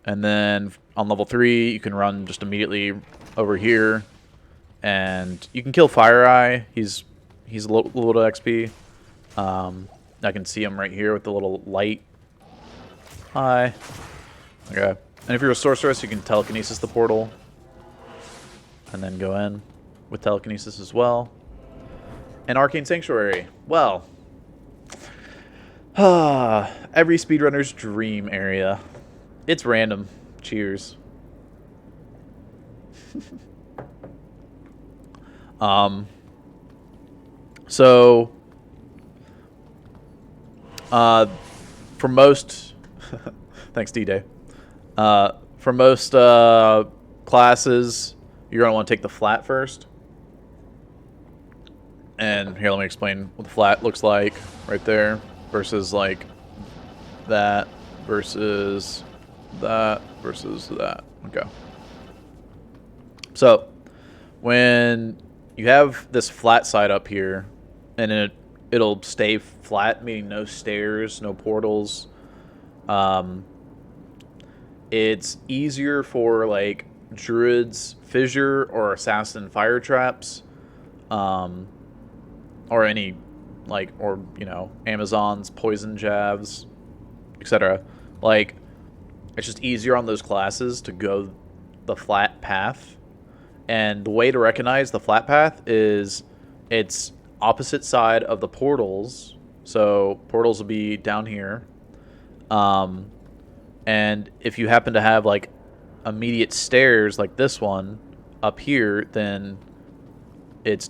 And then on level 3, you can run just immediately over here, and you can kill Fire Eye. He's a little XP. I can see him right here with the little light. Hi. Okay. And if you're a sorceress, you can telekinesis the portal, and then go in with telekinesis as well. And Arcane Sanctuary. Well, every speedrunner's dream area. It's random. Cheers. So, for most, thanks D-Day. For most classes, you're gonna want to take the flat first. And here, let me explain what the flat looks like right there versus like that versus that versus that. Okay. So when you have this flat side up here, and it'll stay flat, meaning no stairs, no portals. It's easier for like druids, fissure, or assassin fire traps, or any like, or you know, Amazons, poison jabs, etc. Like, it's just easier on those classes to go the flat path. And the way to recognize the flat path is it's opposite side of the portals. So portals will be down here. And if you happen to have like immediate stairs like this one up here, then it's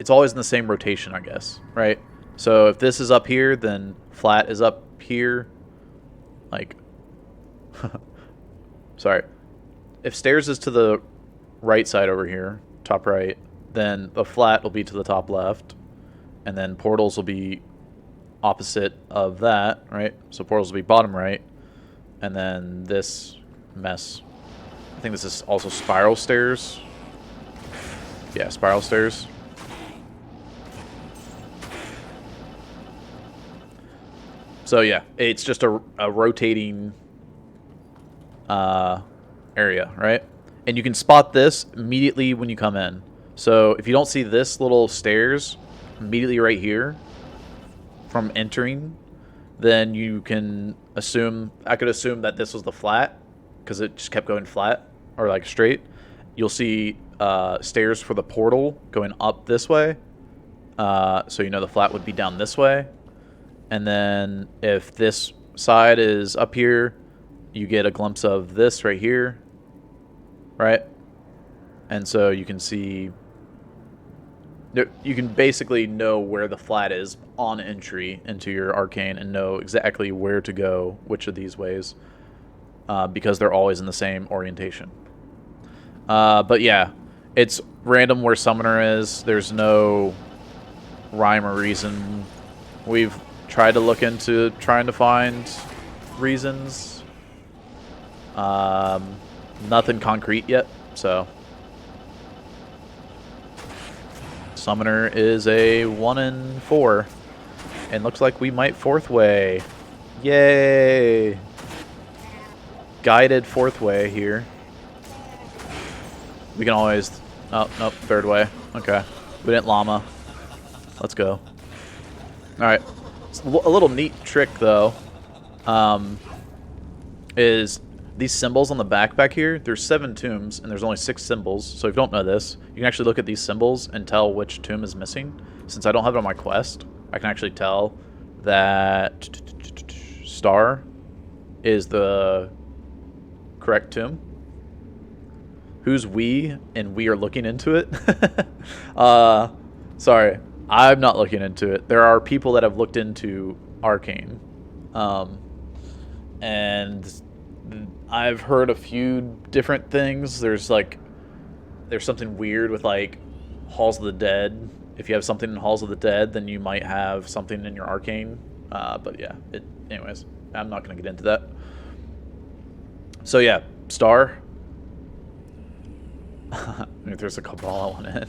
always in the same rotation, I guess, right? So if this is up here, then flat is up here. Like, sorry. If stairs is to the right side over here, top right, then the flat will be to the top left. And then portals will be opposite of that, right? So portals will be bottom right. And then this mess, I think this is also spiral stairs. Yeah, spiral stairs. So yeah, it's just a rotating area, right? And you can spot this immediately when you come in. So if you don't see this little stairs immediately right here from entering, then you can assume, I could assume that this was the flat, because it just kept going flat, or like straight. You'll see stairs for the portal going up this way. So you know the flat would be down this way. And then if this side is up here, you get a glimpse of this right here, right? And so you can see, you can basically know where the flat is on entry into your arcane and know exactly where to go, which of these ways, because they're always in the same orientation. But yeah, it's random where summoner is. There's no rhyme or reason. We've tried to look into trying to find reasons. Nothing concrete yet, so. Summoner is a 1 in 4. And looks like we might fourth way. Yay! Guided fourth way here. We can always... Oh, nope, third way. Okay. We didn't llama. Let's go. Alright. A little neat trick, though, is these symbols on the back here. There's 7 tombs, and there's only 6 symbols. So if you don't know this, you can actually look at these symbols and tell which tomb is missing. Since I don't have it on my quest, I can actually tell that star is the correct tomb. Who's we? And we are looking into it. Sorry. I'm not looking into it. There are people that have looked into Arcane. And I've heard a few different things. There's something weird with like Halls of the Dead. If you have something in Halls of the Dead, then you might have something in your Arcane. But yeah, anyways. I'm not going to get into that. So yeah, Star. There's a couple I want in.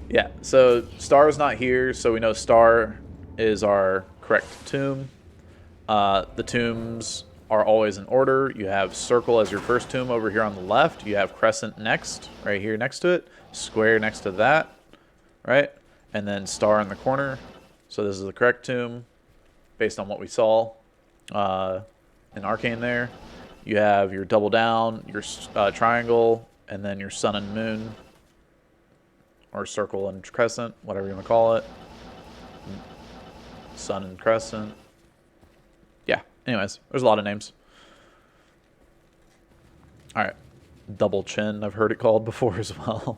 Yeah, so Star is not here, so we know Star is our correct tomb. The tombs are always in order. You have Circle as your first tomb over here on the left. You have Crescent next, right here next to it. Square next to that, right? And then Star in the corner. So this is the correct tomb based on what we saw in Arcane there. You have your double down, your triangle, and then your sun and moon. Or circle and crescent, whatever you want to call it. Sun and crescent. Yeah, anyways, there's a lot of names. Alright. Double chin, I've heard it called before as well.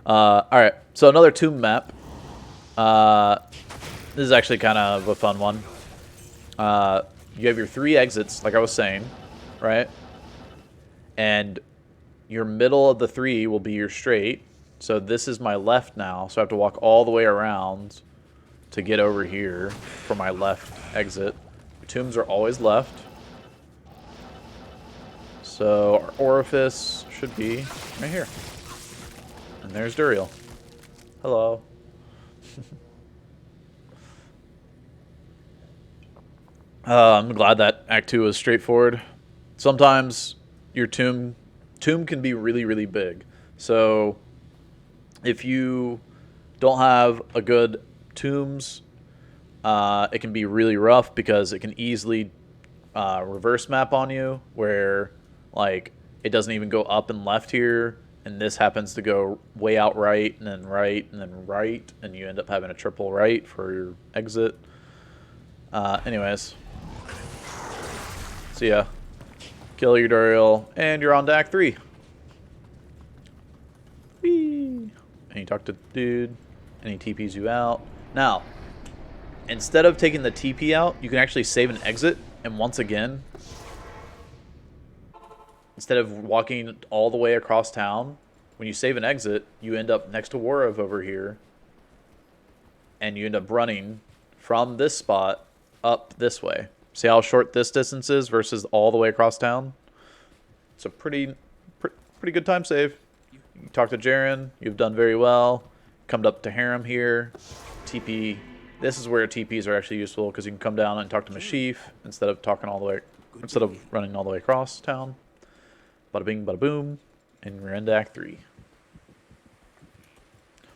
Alright, so another tomb map. This is actually kind of a fun one. You have your 3 exits, like I was saying, right? And your middle of the 3 will be your straight. So this is my left now, so I have to walk all the way around to get over here for my left exit. Your tombs are always left. So our orifice should be right here. And there's Duriel. Hello. I'm glad that Act 2 was straightforward. Sometimes your tomb can be really, really big. So if you don't have a good tombs, it can be really rough because it can easily reverse map on you where like it doesn't even go up and left here, and this happens to go way out right and then right and then right, and you end up having a triple right for your exit. Anyways, so yeah, kill your Duriel and you're on to Act 3. Whee! And you talk to the dude, and he TPs you out. Now, instead of taking the TP out, you can actually save an exit, and once again, instead of walking all the way across town, when you save an exit, you end up next to Warov over here, and you end up running from this spot up this way. See how short this distance is versus all the way across town? It's a pretty good time save. You talk to Jaren, you've done very well. Come up to Harem here, TP. This is where TPs are actually useful because you can come down and talk to Mashif instead of running all the way across town. Bada bing, bada boom, and we're into Act 3.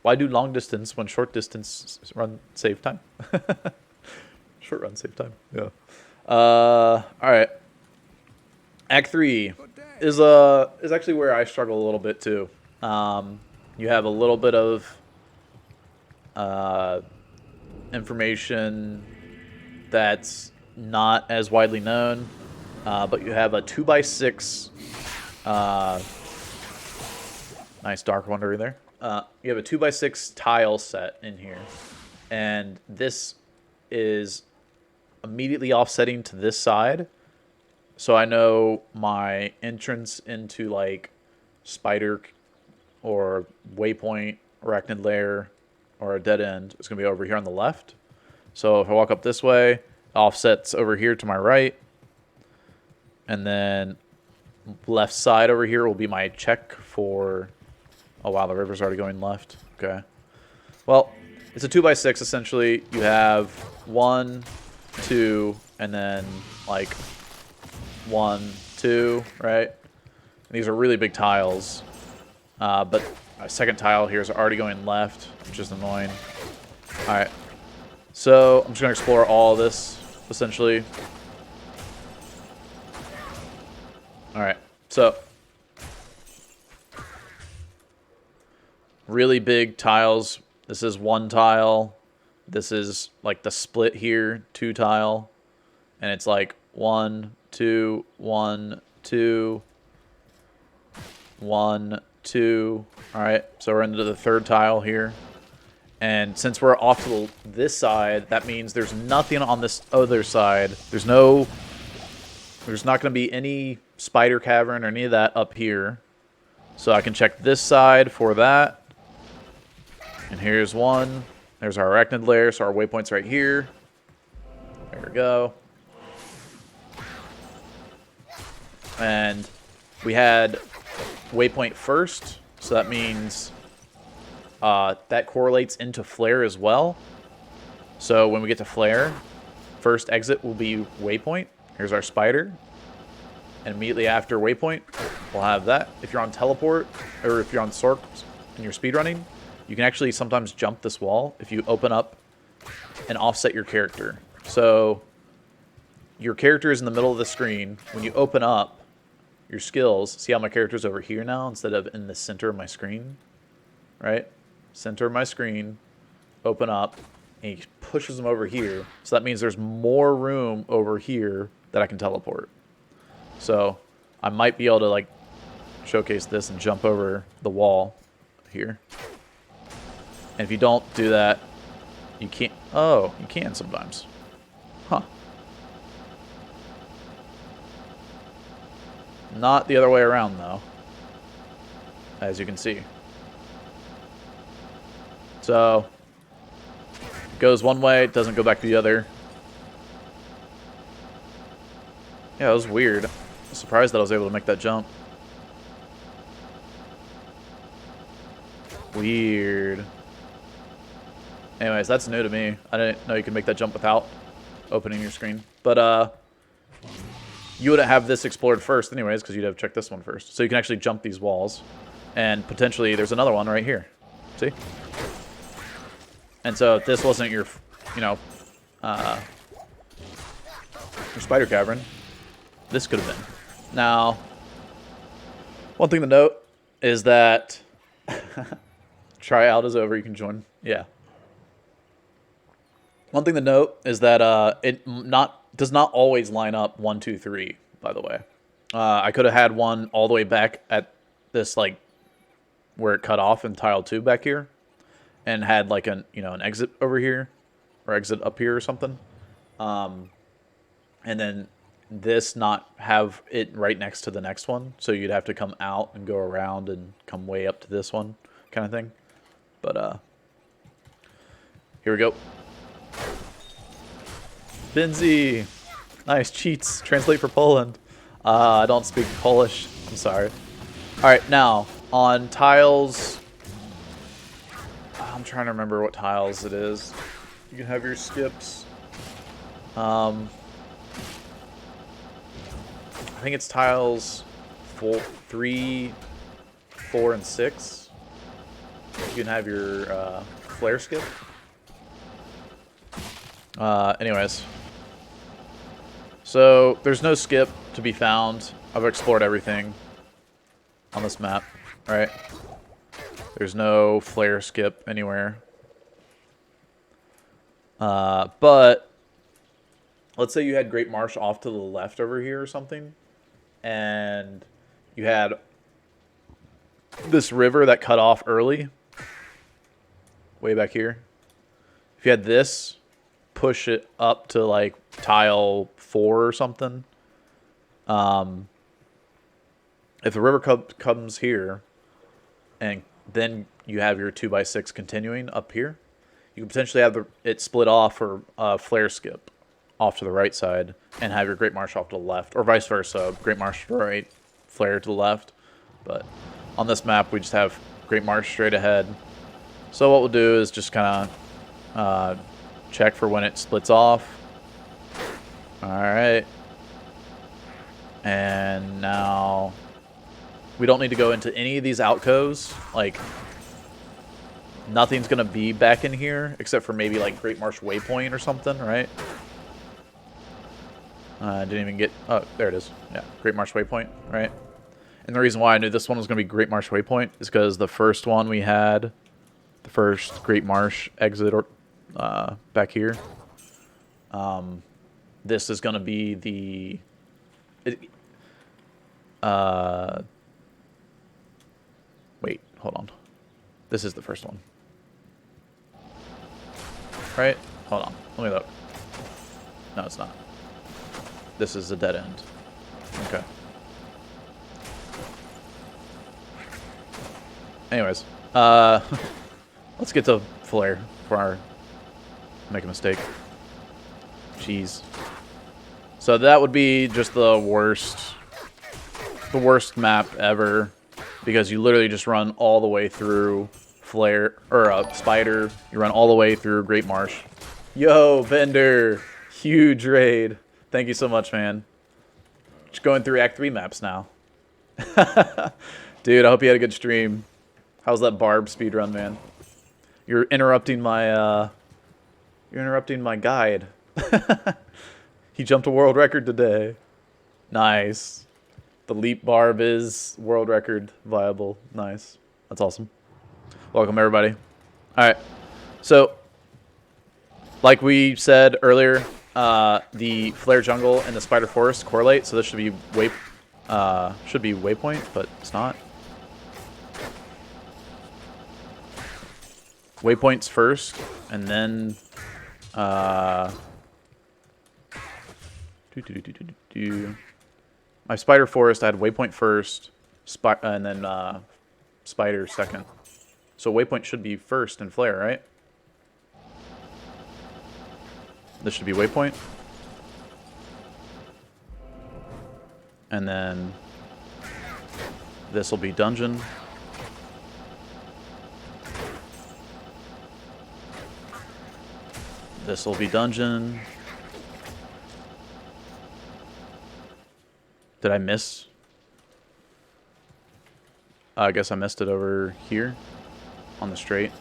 Why do long distance when short distance run save time? Short run save time. Yeah. All right. Act 3 is actually where I struggle a little bit too. You have a little bit of information that's not as widely known, but you have a 2x6. Nice Dark Wanderer there. You have a 2x6 tile set in here, and this is immediately offsetting to this side. So I know my entrance into like Spider or Waypoint, Arachnid Lair, or a dead end is going to be over here on the left. So if I walk up this way, offsets over here to my right. And then left side over here will be my check for... Oh wow, the river's already going left. Okay. Well, it's a 2x6 essentially. You have 1, 2, and then like 1, 2, right? And these are really big tiles. But my second tile here is already going left, which is annoying. Alright. So I'm just going to explore all of this, essentially. Alright. So really big tiles. This is 1 tile. This is like the split here, 2 tile. And it's like 1, 2, 1, 2, 1, 2. All right, so we're into the 3rd tile here. And since we're off to this side, that means there's nothing on this other side. There's not going to be any spider cavern or any of that up here. So I can check this side for that. And here's one. There's our Arachnid Lair, so our waypoint's right here. There we go. And we had waypoint first, so that means that correlates into flare as well. So when we get to flare, first exit will be waypoint. Here's our spider. And immediately after waypoint, we'll have that. If you're on teleport, or if you're on Sork and you're speedrunning, you can actually sometimes jump this wall if you open up and offset your character. So your character is in the middle of the screen. When you open up your skills, see how my character's over here now instead of in the center of my screen? Right? Center of my screen, open up, and he pushes them over here. So that means there's more room over here that I can teleport. So I might be able to like showcase this and jump over the wall here. And if you don't do that, you can't. Oh, you can sometimes. Huh. Not the other way around though, as you can see. So it goes one way, it doesn't go back to the other. Yeah, it was weird. I was surprised that I was able to make that jump. Weird. Anyways, that's new to me. I didn't know you could make that jump without opening your screen. But you wouldn't have this explored first anyways, because you'd have checked this one first. So you can actually jump these walls. And potentially there's another one right here. See? And so if this wasn't your, you know, your spider cavern, this could have been. Now, one thing to note is that tryout is over. You can join. Yeah. One thing to note is that it does not always line up 1, 2, 3. By the way, I could have had one all the way back at this like where it cut off in tile 2 back here, and had like an exit over here or exit up here or something, and then this not have it right next to the next one, so you'd have to come out and go around and come way up to this one kind of thing. But here we go. Binzi. Nice cheats. Translate for Poland. I don't speak Polish. I'm sorry. Alright, now, on tiles... I'm trying to remember what tiles it is. You can have your skips. I think it's tiles 3, 4, and 6. You can have your flare skip. Anyways. So, there's no skip to be found. I've explored everything on this map, right? There's no flare skip anywhere. But, let's say you had Great Marsh off to the left over here or something, and you had this river that cut off early, way back here. If you had this, push it up to like tile 4 or something. If the river comes here, and then you have your 2x6 continuing up here, you can potentially have it split off for flare skip off to the right side, and have your Great Marsh off to the left, or vice versa. Great Marsh to the right, flare to the left. But on this map, we just have Great Marsh straight ahead. So what we'll do is just kind of check for when it splits off. Alright. And now we don't need to go into any of these outcoes. Like, nothing's going to be back in here except for maybe like Great Marsh Waypoint or something, right? Didn't even get... Oh, there it is. Yeah, Great Marsh Waypoint, right? And the reason why I knew this one was going to be Great Marsh Waypoint is because the first one we had, the first Great Marsh exit or back here, this is going to be the... wait, hold on. This is the first one. Right? Hold on. Let me look. No, it's not. This is a dead end. Okay. Anyways, let's get to flare before I make a mistake. Jeez. So that would be just the worst the worst map ever because you literally just run all the way through Flare or Spider. You run all the way through Great Marsh. Yo, Bender, huge raid. Thank you so much, man. Just going through Act 3 maps now. Dude, I hope you had a good stream. How's that Barb speedrun, man? You're interrupting my guide. He jumped a world record today. Nice. The leap barb is world record viable. Nice. That's awesome. Welcome, everybody. All right. So, like we said earlier, the Flare Jungle and the Spider Forest correlate, so this should be waypoint, but it's not. Waypoints first, and then my Spider Forest, I had Waypoint first, and then Spider second. So Waypoint should be first in Flare, right? This should be Waypoint. And then this will be Dungeon. This will be Dungeon. Did I miss? I guess I missed it over here on the straight.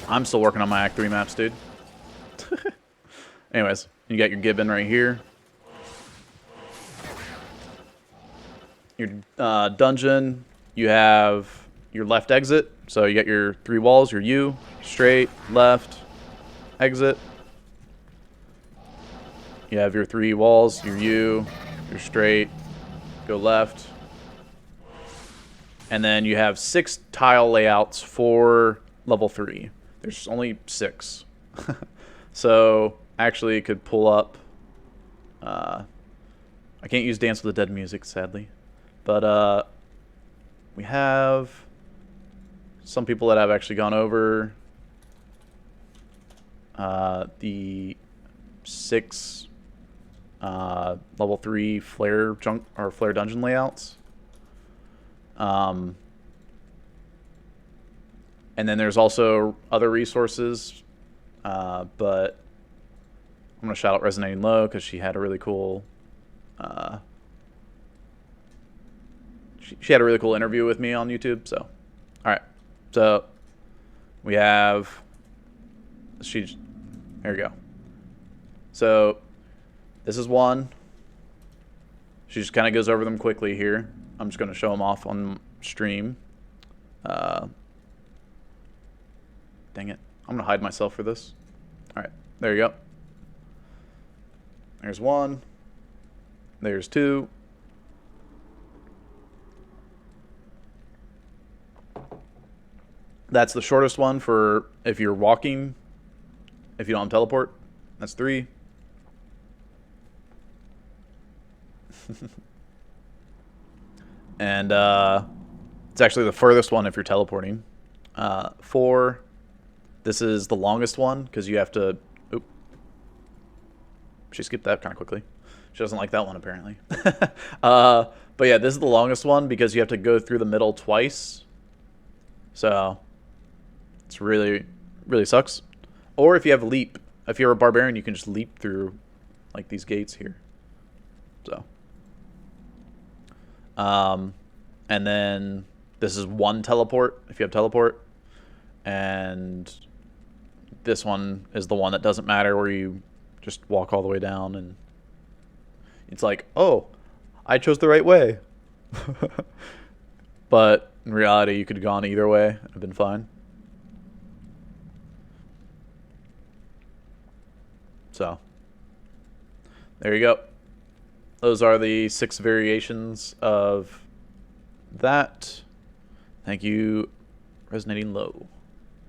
I'm still working on my Act 3 maps, dude. Anyways, you got your Gibbon right here. Your dungeon, you have your left exit. So you got your 3 walls, your U, straight, left, exit. You have your 3 walls, your U, your straight, go left. And then you have 6 tile layouts for level 3. There's only 6. So actually it could pull up. I can't use Dance with the Dead music, sadly. But we have some people that have actually gone over the 6 level 3 Flare Dungeon layouts. And then there's also other resources, but I'm going to shout out Resonating Low because she had a really cool she had a really cool interview with me on YouTube. So, all right. So we have there we go. So this is one. She just kind of goes over them quickly here. I'm just going to show them off on stream. Dang it. I'm going to hide myself for this. All right. There you go. There's 1. There's 2. That's the shortest one for if you're walking, if you don't have teleport. That's 3. And it's actually the furthest one if you're teleporting. 4. This is the longest one because you have to... Oop. She skipped that kind of quickly. She doesn't like that one, apparently. But yeah, this is the longest one because you have to go through the middle twice. So it's really, really sucks. Or if you have leap. If you're a barbarian, you can just leap through like these gates here. So. And then this is 1 teleport if you have teleport. And this one is the one that doesn't matter where you just walk all the way down and it's like, oh, I chose the right way. But in reality, you could have gone either way and have been fine. So, there you go. Those are the 6 variations of that. Thank you, Resonating Low,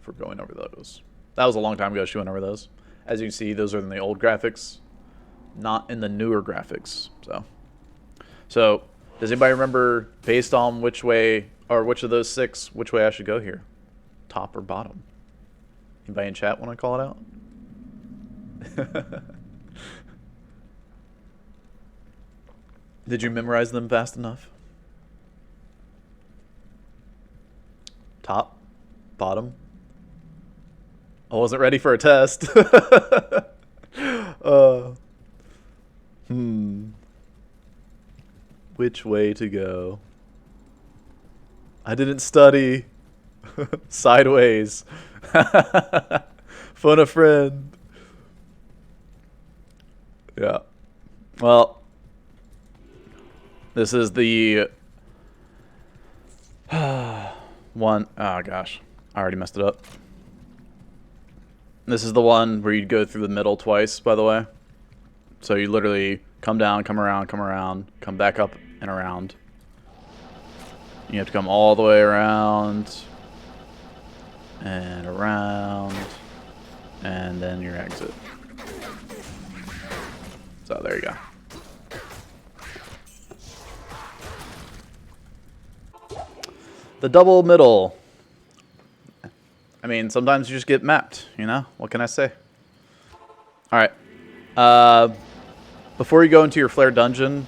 for going over those. That was a long time ago she went over those. As you can see, those are in the old graphics, not in the newer graphics. So does anybody remember, based on which way, or which of those 6, which way I should go here? Top or bottom? Anybody in chat want to call it out? Did you memorize them fast enough? Top? Bottom? I wasn't ready for a test. Which way to go? I didn't study. Sideways. Phone a friend. Yeah. Well, this is the one. Oh gosh, I already messed it up. This is the one where you go through the middle twice, by the way. So you literally come down, come around, come back up and around. You have to come all the way around and around, and then your exit. So there you go. The double middle. I mean, sometimes you just get mapped, you know? What can I say? Alright. Before you go into your flare dungeon,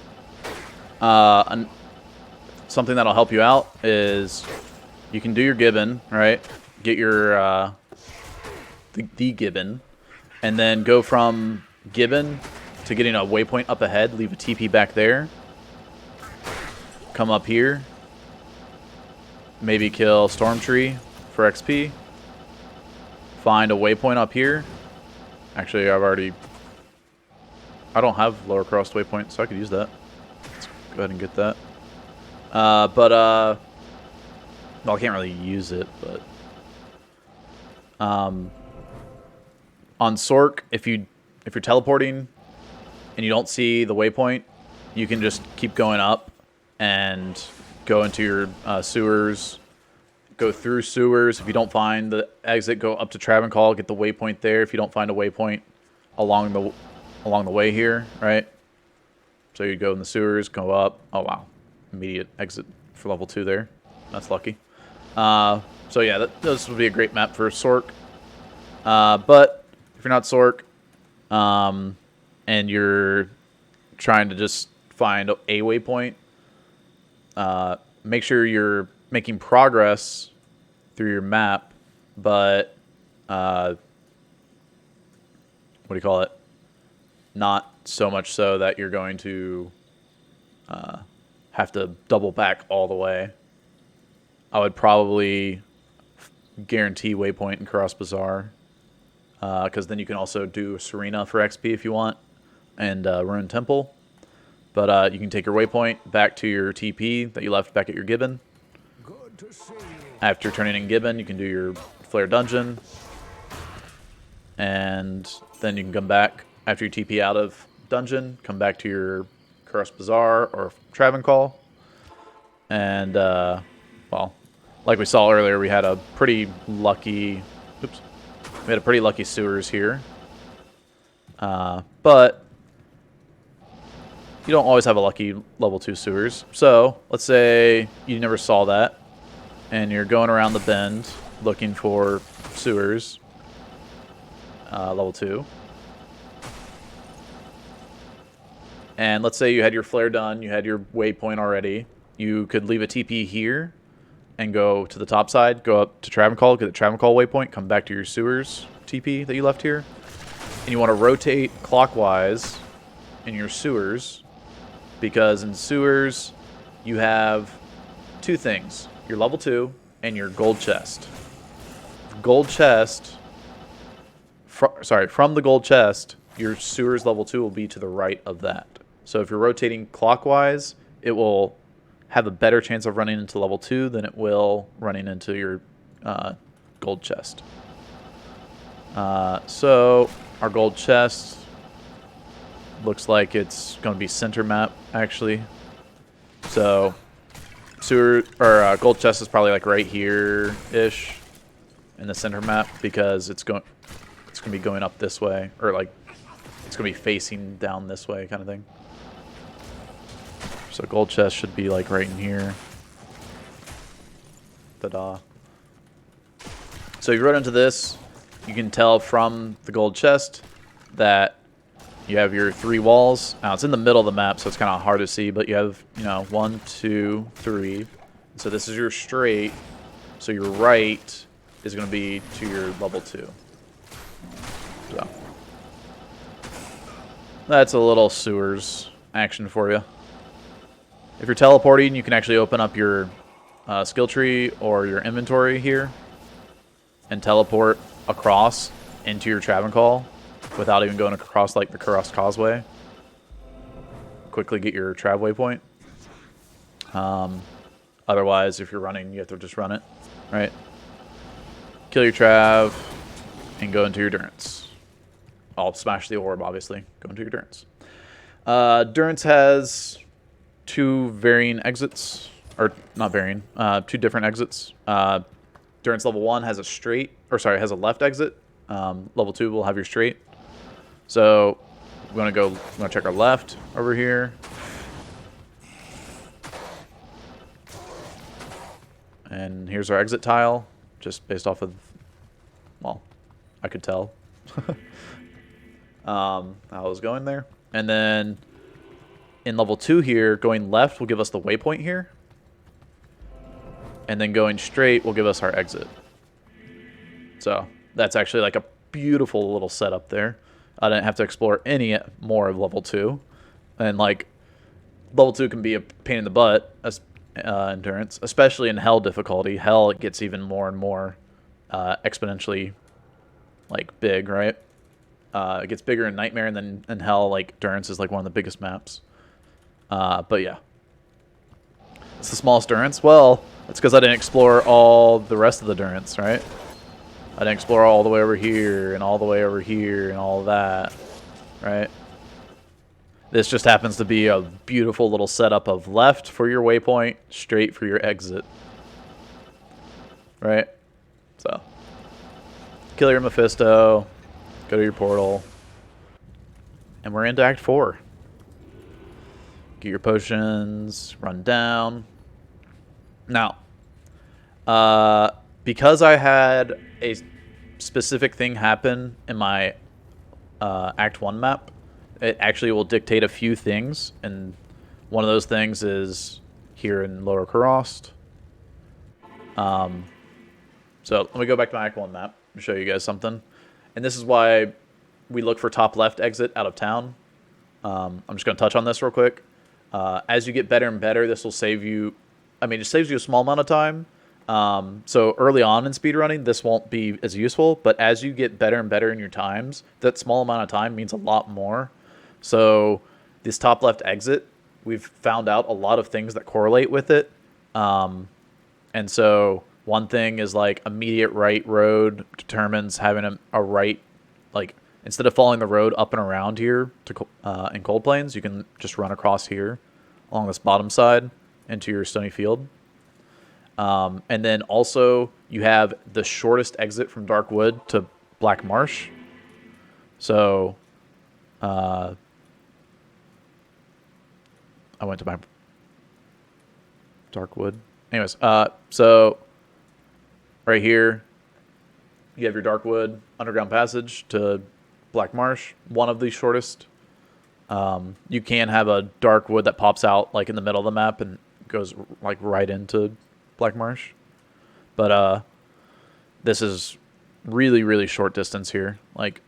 something that'll help you out is you can do your gibbon, right? Get your the gibbon, and then go from gibbon to getting a waypoint up ahead, leave a TP back there, come up here, maybe kill Stormtree for XP, find a waypoint up here. Actually, I don't have lower crossed waypoint, so I could use that. Let's go ahead and get that. Well, I can't really use it, but on Sork, if you're teleporting and you don't see the waypoint, you can just keep going up and go into your sewers, go through sewers. If you don't find the exit, go up to Travancore, get the waypoint there. If you don't find a waypoint along the way here, right? So you go in the sewers, go up. Oh wow, immediate exit for level 2 there. That's lucky. So yeah, this would be a great map for Sork. But if you're not Sork, and you're trying to just find a waypoint, make sure you're making progress through your map, but what do you call it? Not so much so that you're going to have to double back all the way. I would probably guarantee waypoint and Cross Bazaar, because then you can also do Serena for XP if you want, and Ruined Temple. But you can take your waypoint back to your TP that you left back at your Gibbon. Good to see you. After turning in Gibbon, you can do your Flare Dungeon. And then you can come back after you TP out of Dungeon, come back to your Cross Bazaar or Travancore. And, well, like we saw earlier, we had a pretty lucky... Oops. We had a pretty lucky sewers here. But you don't always have a lucky level 2 sewers. So, let's say you never saw that, and you're going around the bend looking for sewers, level 2. And let's say you had your flare done, you had your waypoint already. You could leave a TP here and go to the top side, go up to Travancore, get the Travancore waypoint, come back to your sewers TP that you left here. And you want to rotate clockwise in your sewers, because in sewers you have two things: your level 2 and your gold chest. Gold chest, from the gold chest, your sewers level 2 will be to the right of that. So if you're rotating clockwise, it will have a better chance of running into level 2 than it will running into your gold chest. So our gold chest looks like it's going to be center map, actually. So gold chest is probably like right here-ish in the center map, because it's going to be going up this way, or like it's going to be facing down this way, kind of thing. So gold chest should be like right in here. Ta-da. So if you run into this, you can tell from the gold chest that You have your 3 walls. Now, it's in the middle of the map, so it's kind of hard to see, but you have, you know, 1, 2, 3. So this is your straight. So your right is going to be to your level 2. So that's a little sewers action for you. If you're teleporting, you can actually open up your skill tree or your inventory here and teleport across into your Travancore without even going across like the Cross Causeway. Quickly get your Trav waypoint. Otherwise, if you're running, you have to just run it, right? Kill your Trav and go into your Durance. I'll smash the orb, obviously. Go into your Durance. Durance has 2 varying exits, or not varying, 2 different exits. Durance level 1 has a straight, or sorry, has a left exit. Level 2 will have your straight. So we're gonna check our left over here. And here's our exit tile, just based off of, well, I could tell how it was going there. And then in level 2 here, going left will give us the waypoint here. And then going straight will give us our exit. So that's actually like a beautiful little setup there. I didn't have to explore any more of level 2. And like, level 2 can be a pain in the butt as endurance, especially in hell difficulty. Hell, it gets even more and more exponentially like big, right? It gets bigger in Nightmare, and then in Hell, like Durance is like one of the biggest maps. But yeah, it's the smallest Durance. Well, it's because I didn't explore all the rest of the Durance, right? I didn't explore all the way over here and all the way over here and all that, right? This just happens to be a beautiful little setup of left for your waypoint, straight for your exit, right? So, kill your Mephisto, go to your portal, and we're into Act 4. Get your potions, run down. Now, because I had a specific thing happen in my Act 1 map, it actually will dictate a few things, and one of those things is here in Lower Karost. So let me go back to my Act 1 map and show you guys something. And this is why we look for top left exit out of town. I'm just going to touch on this real quick. As you get better and better, this will save you... I mean, it saves you a small amount of time. So early on in speedrunning, this won't be as useful. But as you get better and better in your times, that small amount of time means a lot more. So this top left exit, we've found out a lot of things that correlate with it. And so one thing is like immediate right road determines having a right, like instead of following the road up and around here to in Cold Plains, you can just run across here along this bottom side into your Stony Field. And then also you have the shortest exit from Dark Wood to Black Marsh. So I went to my Dark Wood. Anyways, so right here you have your Dark Wood underground passage to Black Marsh, one of the shortest. You can have a Dark Wood that pops out like in the middle of the map and goes like right into Black Marsh. But this is really, really short distance here. Like,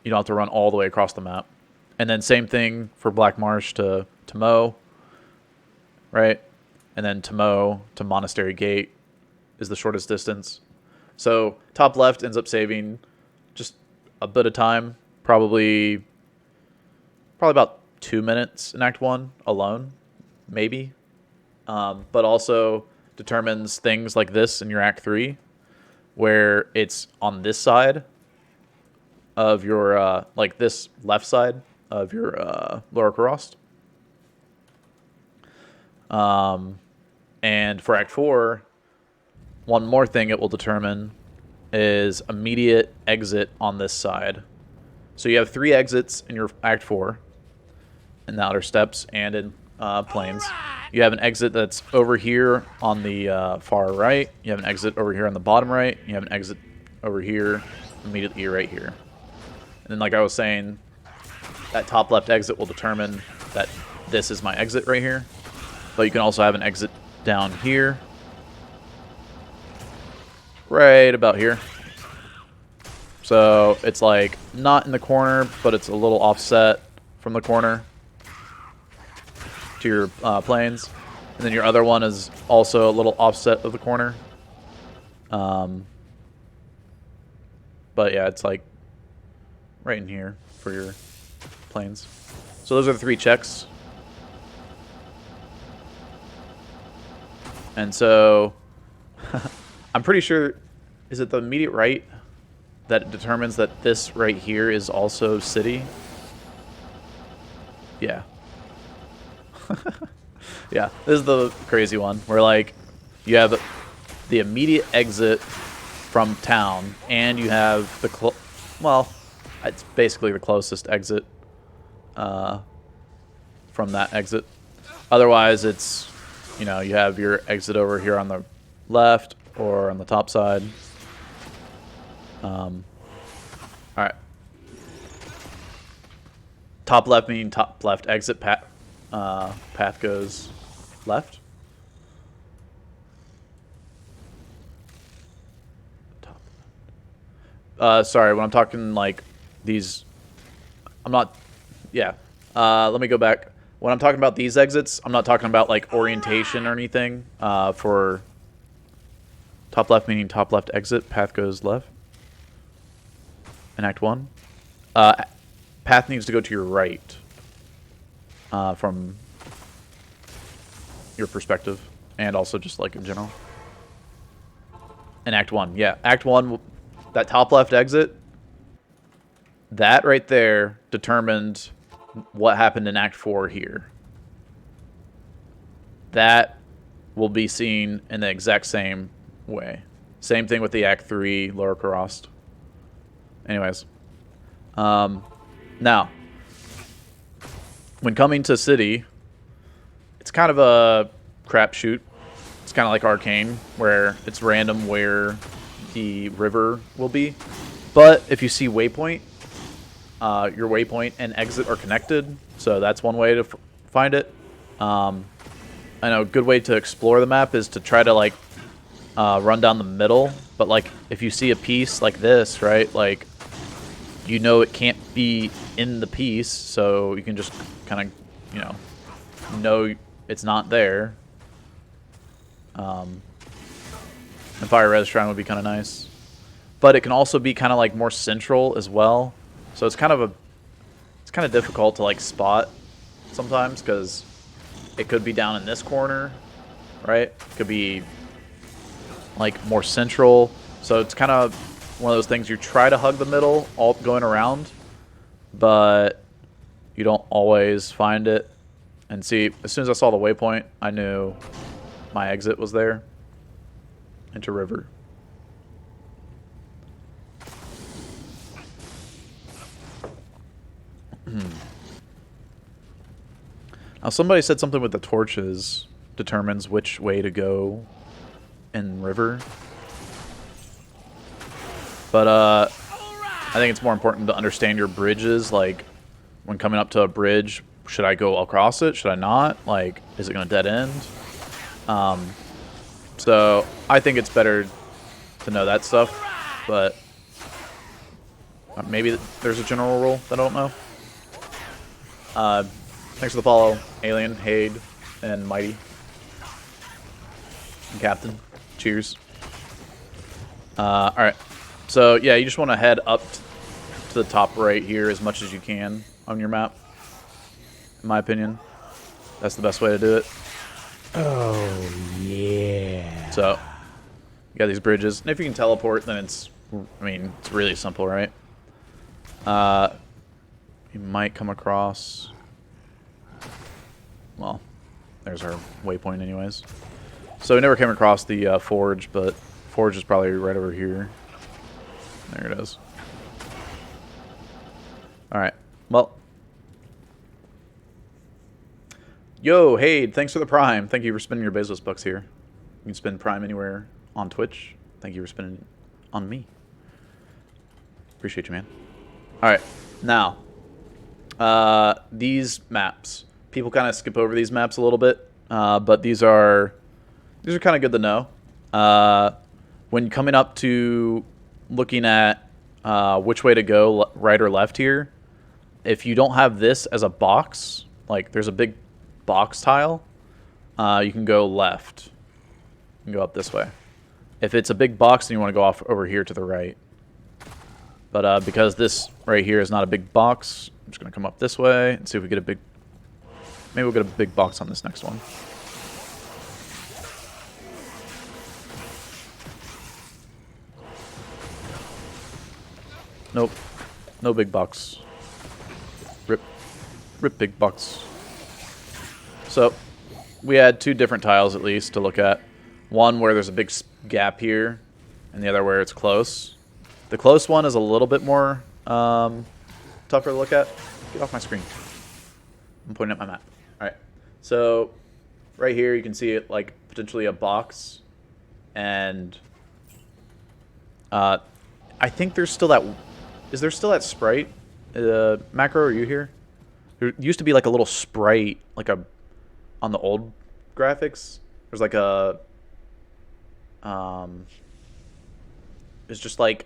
you don't have to run all the way across the map. And then same thing for Black Marsh to Mo, right? And then to Mo to Monastery Gate is the shortest distance. So top left ends up saving just a bit of time, probably about 2 minutes in Act 1 alone, maybe. But also determines things like this in your Act 3, where it's on this side of your, like this left side of your Lower Karost. And for Act 4, one more thing it will determine is immediate exit on this side. So you have 3 exits in your Act 4, in the Outer Steppes and in Plains. You have an exit that's over here on the far right. You have an exit over here on the bottom right. You have an exit over here, immediately right here. And then like I was saying, that top left exit will determine that this is my exit right here. But you can also have an exit down here. Right about here. So it's like not in the corner, but it's a little offset from the corner to your planes. And then your other one is also a little offset of the corner. But yeah, it's like right in here for your planes. So those are the 3 checks. And so I'm pretty sure, is it the immediate right that determines that this right here is also city? Yeah. Yeah, this is the crazy one where like you have the immediate exit from town and you have the well, it's basically the closest exit from that exit. Otherwise, it's, you know, you have your exit over here on the left or on the top side. All right. Top left meaning top left exit path goes left. Sorry, when I'm talking like these, I'm not, yeah. Let me go back. When I'm talking about these exits, I'm not talking about like orientation or anything. For top left meaning top left exit, path goes left. In Act 1. Path needs to go to your right from your perspective, and also just like in general. In Act 1, yeah. Act 1, that top left exit, that right there determined what happened in Act 4 here. That will be seen in the exact same way. Same thing with the Act 3 lower crossed. Anyways. Now, when coming to city, it's kind of a crapshoot. It's kind of like Arcane, where it's random where the river will be. But if you see waypoint, your waypoint and exit are connected, so that's one way to find it. I know a good way to explore the map is to try to like run down the middle, but like if you see a piece like this, right, like you know it can't be in the piece, so you can just kind of, you know it's not there. And Fire Res Shrine would be kind of nice, but it can also be kind of like more central as well. So it's kind of difficult to like spot sometimes because it could be down in this corner, right? It could be like more central. So it's kind of one of those things you try to hug the middle all going around, but you don't always find it. And see, as soon as I saw the waypoint, I knew my exit was there into river. Now somebody said something with the torches determines which way to go in river. But I think it's more important to understand your bridges. Like when coming up to a bridge, should I go across it? Should I not? Like, is it going to dead end? So I think it's better to know that stuff. But maybe there's a general rule that I don't know. Thanks for the follow, Alien, Hade, and Mighty. And Captain. Cheers. Alright. So, yeah, you just want to head up to the top right here as much as you can on your map. In my opinion. That's the best way to do it. Oh, yeah. So, you got these bridges. And if you can teleport, then it's, I mean, it's really simple, right? You might come across... Well, there's our waypoint anyways. So we never came across the forge, but forge is probably right over here. There it is. Alright, well. Yo, Hade, thanks for the Prime. Thank you for spending your Bezos bucks here. You can spend Prime anywhere on Twitch. Thank you for spending on me. Appreciate you, man. Alright, now. These maps. People kind of skip over these maps a little bit, but these are kind of good to know. When coming up to looking at which way to go, right or left here, if you don't have this as a box, like there's a big box tile, you can go left. You can go up this way. If it's a big box, then you want to go off over here to the right. But because this right here is not a big box, I'm just going to come up this way and see if we get a big... Maybe we'll get a big box on this next one. Nope. No big box. Rip. Rip big box. So, we had two different tiles at least to look at. One where there's a big gap here, and the other where it's close. The close one is a little bit more tougher to look at. Get off my screen. I'm pointing at my map. Alright. So, right here you can see it like potentially a box. And I think there's still that... Is there still that sprite? Macro, are you here? There used to be like a little sprite, like a... On the old graphics, there's like a... It's just like...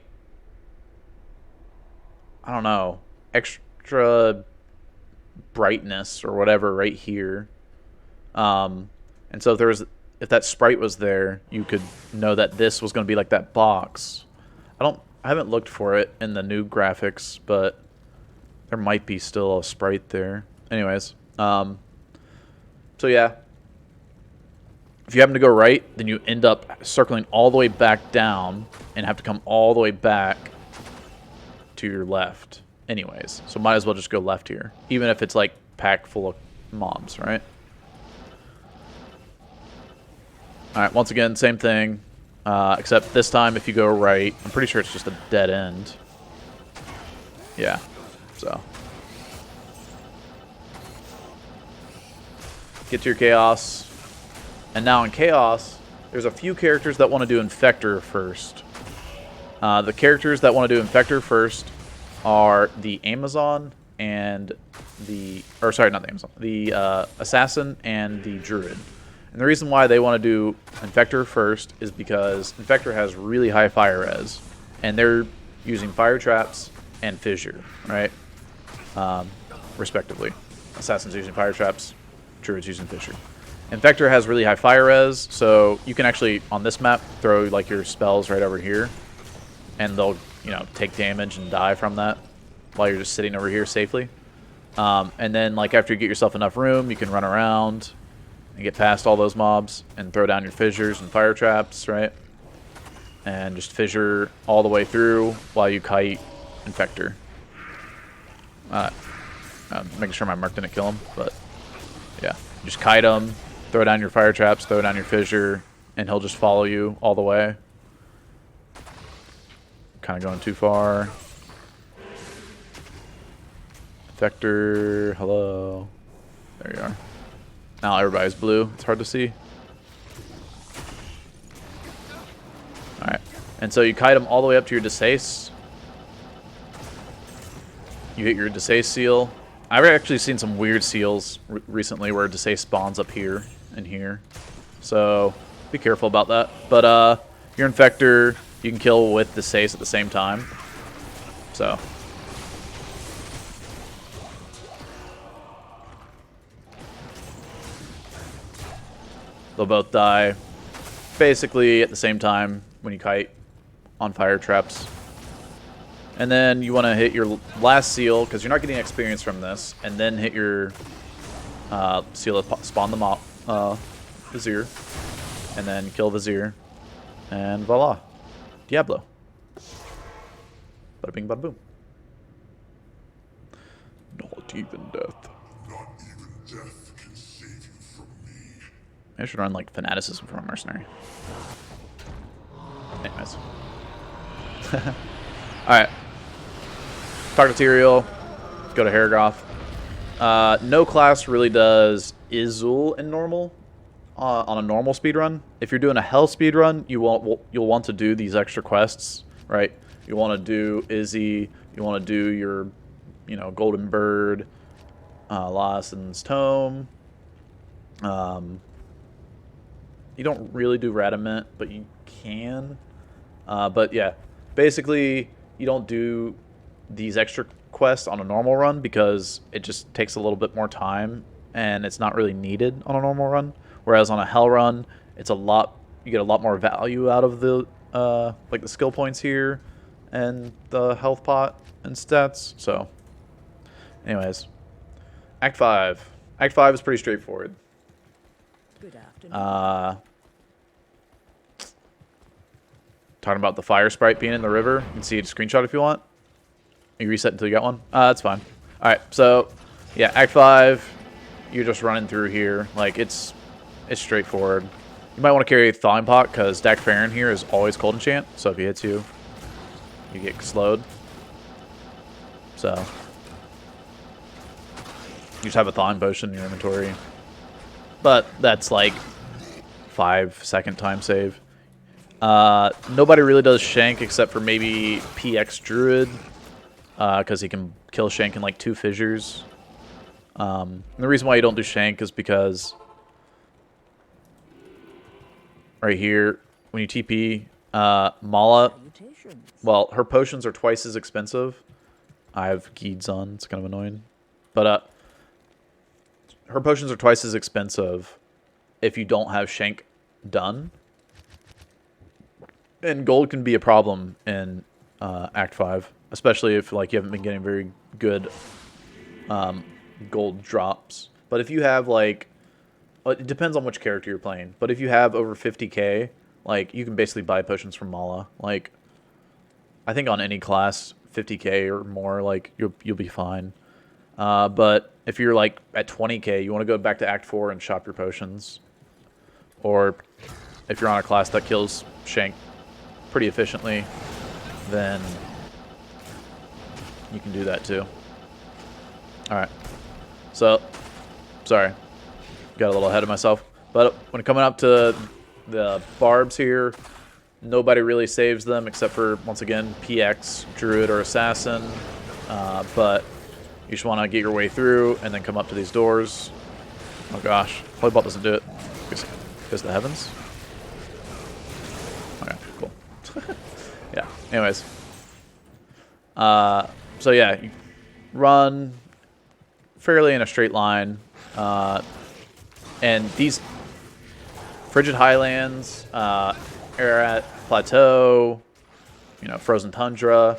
I don't know. Extra brightness or whatever right here. And so if that sprite was there, you could know that this was going to be like that box. I haven't looked for it in the new graphics, but there might be still a sprite there. Anyways, so yeah. If you happen to go right, then you end up circling all the way back down and have to come all the way back to your left anyways. So might as well just go left here, even if it's like packed full of mobs, right? Alright, once again, same thing. Except this time if you go right, I'm pretty sure it's just a dead end. Yeah, so. Get to your Chaos. And now in Chaos, there's a few characters that want to do Infector first. The characters that want to do Infector first are the Amazon and the... Or sorry, not the Amazon. The Assassin and the Druid. And the reason why they want to do Infector first is because Infector has really high fire res. And they're using fire traps and fissure, right? Respectively. Assassin's using fire traps, Druid's using fissure. Infector has really high fire res, so you can actually, on this map, throw like your spells right over here. And they'll, you know, take damage and die from that while you're just sitting over here safely. And then, like, after you get yourself enough room, you can run around and get past all those mobs and throw down your fissures and fire traps, right? And just fissure all the way through while you kite Infector. Making sure my mark didn't kill him, but yeah. Just kite him, throw down your fire traps, throw down your fissure, and he'll just follow you all the way. Kind of going too far. Infector, hello. There you are. Now everybody's blue. It's hard to see. Alright. And so you kite them all the way up to your Desace. You hit your Desace seal. I've actually seen some weird seals recently where Desace spawns up here and here. So be careful about that. But your Infector, you can kill with Desace at the same time. So. They'll both die basically at the same time when you kite on fire traps. And then you want to hit your last seal, because you're not getting experience from this, and then hit your seal to spawn the Vizier, and then kill Vizier, and voila, Diablo. Bada bing, bada boom. Not even death. Not even death can save you from me. I should run like fanaticism from a mercenary. Anyways. Alright. Talk to Tyrael. Go to Haragoth. No class really does Izul in normal. On a normal speedrun. If you're doing a hell speedrun, you'll want to do these extra quests, right? You want to do Izzy. You want to do your, Golden Bird, Lawson's Tome. You don't really do Radament, but you can. But yeah, basically you don't do these extra quests on a normal run because it just takes a little bit more time and it's not really needed on a normal run. Whereas on a hell run, it's a lot. You get a lot more value out of the like the skill points here and the health pot and stats. So, anyways, Act 5. Act 5 is pretty straightforward. Good afternoon. Talking about the fire sprite being in the river. You can see a screenshot if you want. You reset until you got one. That's fine. All right, so yeah, Act 5. You're just running through here. Like it's straightforward. You might want to carry a Thawing Pot because Dak Farron here is always cold enchant. So if he hits you, you get slowed. So you just have a Thawing Potion in your inventory. But that's like 5-second time save. Nobody really does Shank except for maybe PX Druid. Because he can kill Shank in like 2 fissures. And the reason why you don't do Shank is because right here, when you TP, Mala, well, her potions are twice as expensive. I have Geeds on, it's kind of annoying. But her potions are twice as expensive if you don't have Shank done. And gold can be a problem in Act 5. Especially if like you haven't been getting very good gold drops. But if you have like, it depends on which character you're playing. But if you have over 50k, like you can basically buy potions from Mala. Like, I think on any class, 50k or more, like you'll be fine. But if you're like at 20k, you want to go back to Act 4 and shop your potions. Or if you're on a class that kills Shank pretty efficiently, then you can do that too. Alright. So, sorry. Got a little ahead of myself. But when coming up to the barbs here, nobody really saves them except for, once again, PX, Druid, or Assassin. But you just want to get your way through and then come up to these doors. Oh gosh. Playball doesn't do it. Goes to the heavens. Okay, cool. Yeah, anyways. So yeah, you run fairly in a straight line. And these Frigid Highlands, Ararat Plateau, Frozen Tundra,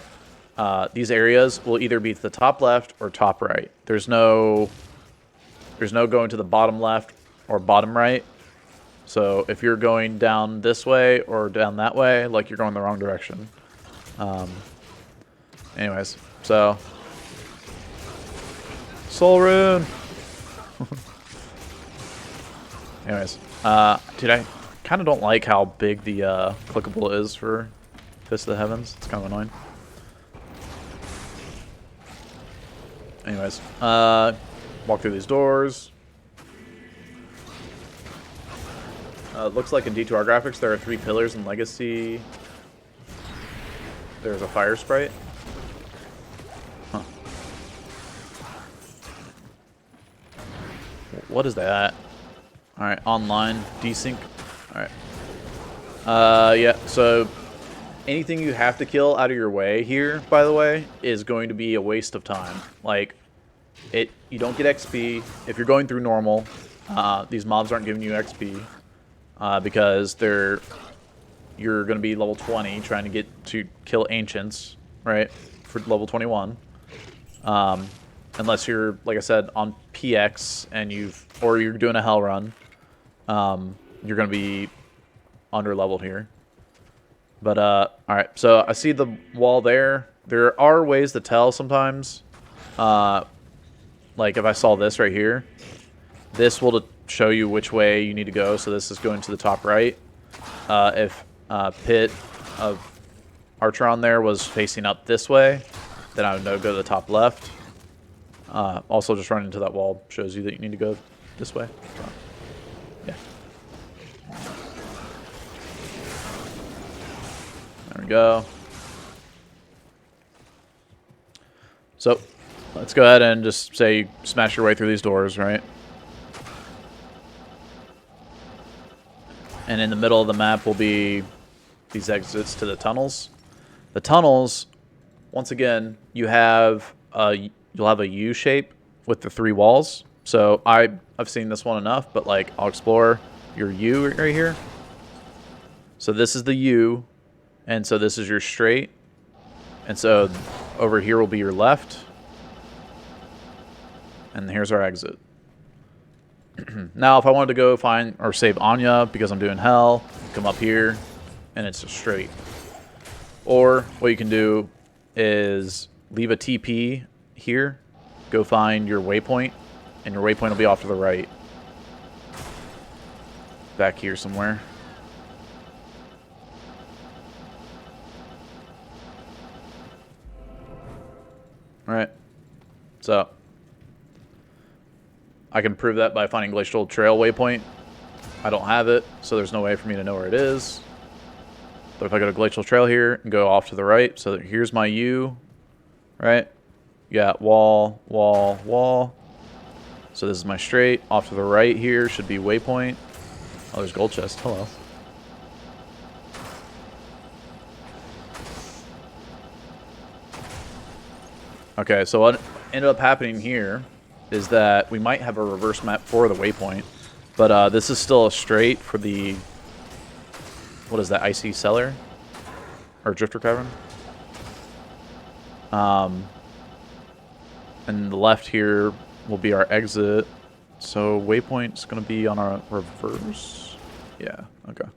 these areas will either be to the top left or top right. There's no going to the bottom left or bottom right. So if you're going down this way or down that way, like you're going the wrong direction. Anyways, so Soul Rune. Anyways, dude, I kind of don't like how big the clickable is for Fist of the Heavens. It's kind of annoying. Anyways, walk through these doors. Looks like in D2R graphics there are 3 pillars in Legacy. There's a fire sprite. Huh. What is that? Alright, online, desync. Alright. Yeah, so anything you have to kill out of your way here, by the way, is going to be a waste of time. Like, you don't get XP. If you're going through normal, these mobs aren't giving you XP. Because you're going to be level 20 trying to get to kill Ancients, right, for level 21. Unless you're, like I said, on PX and or you're doing a hell run, you're going to be under-leveled here. But, alright, so I see the wall there. There are ways to tell sometimes. Like if I saw this right here, this will show you which way you need to go. So this is going to the top right. If Pit of Archeron there was facing up this way, then I would go to the top left. Also, just running into that wall shows you that you need to go this way. So, yeah. There we go. So, let's go ahead and just say you smash your way through these doors, right? And in the middle of the map will be these exits to the tunnels. The tunnels, once again, you'll have a U shape with the 3 walls. So I've seen this one enough, but like I'll explore your U right here. So this is the U, and so this is your straight. And so over here will be your left. And here's our exit. Now, if I wanted to go find or save Anya because I'm doing hell, come up here, and it's straight. Or what you can do is leave a TP here, go find your waypoint, and your waypoint will be off to the right. Back here somewhere. Alright. So I can prove that by finding Glacial Trail waypoint. I don't have it, so there's no way for me to know where it is. But if I go to Glacial Trail here and go off to the right, so here's my U, right? You got wall, wall, wall. So this is my straight. Off to the right here should be waypoint. Oh, there's gold chest. Hello. Okay, so what ended up happening here is that we might have a reverse map for the waypoint, but this is still a straight for the, what is that, Icy Cellar? Or Drifter Cavern? And the left here will be our exit, so waypoint's going to be on our reverse. Yeah, okay.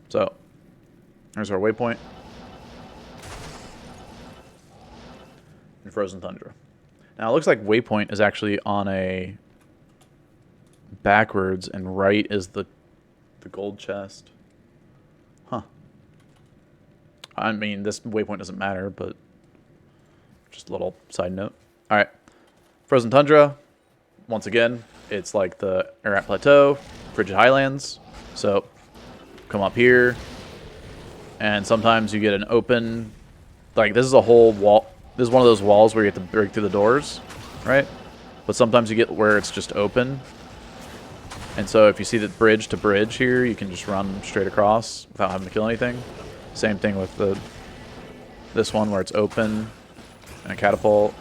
So, there's our waypoint. And Frozen Tundra. Now, it looks like waypoint is actually on a backwards, and right is the gold chest. Huh. I mean, this waypoint doesn't matter, but just a little side note. All right. Frozen Tundra. Once again, it's like the Ararat Plateau, Frigid Highlands. So, come up here, and sometimes you get an open, like this is a whole wall. This is one of those walls where you have to break through the doors, right? But sometimes you get where it's just open. And so if you see the bridge to bridge here, you can just run straight across without having to kill anything. Same thing with this one where it's open and a catapult.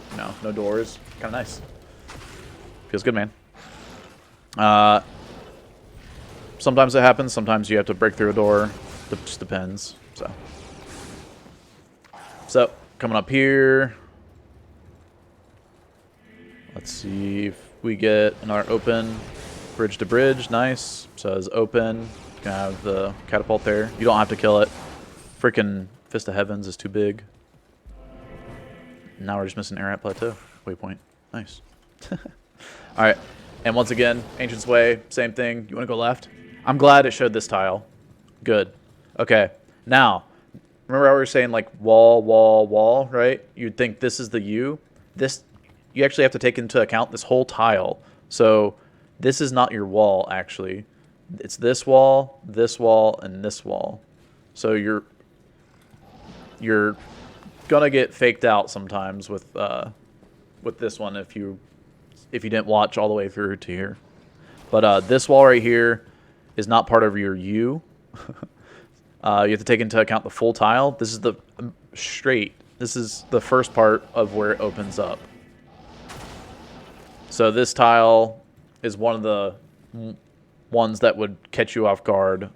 No doors. Kind of nice. Feels good, man. Sometimes it happens. Sometimes you have to break through a door. It just depends. So coming up here. Let's see if we get another open bridge to bridge. Nice. So it's open. You can have the catapult there. You don't have to kill it. Freaking Fist of Heavens is too big. Now we're just missing Ararat Plateau waypoint. Nice. Alright. And once again, Ancient's Way, same thing. You want to go left? I'm glad it showed this tile. Good. Okay. Now, remember how we were saying like wall, wall, wall, right? You'd think this is the U. You actually have to take into account this whole tile. So this is not your wall, actually. It's this wall, and this wall. So you're gonna get faked out sometimes with this one if you didn't watch all the way through to here. But this wall right here is not part of your U. You have to take into account the full tile. This is the straight. This is the first part of where it opens up. So this tile is one of the ones that would catch you off guard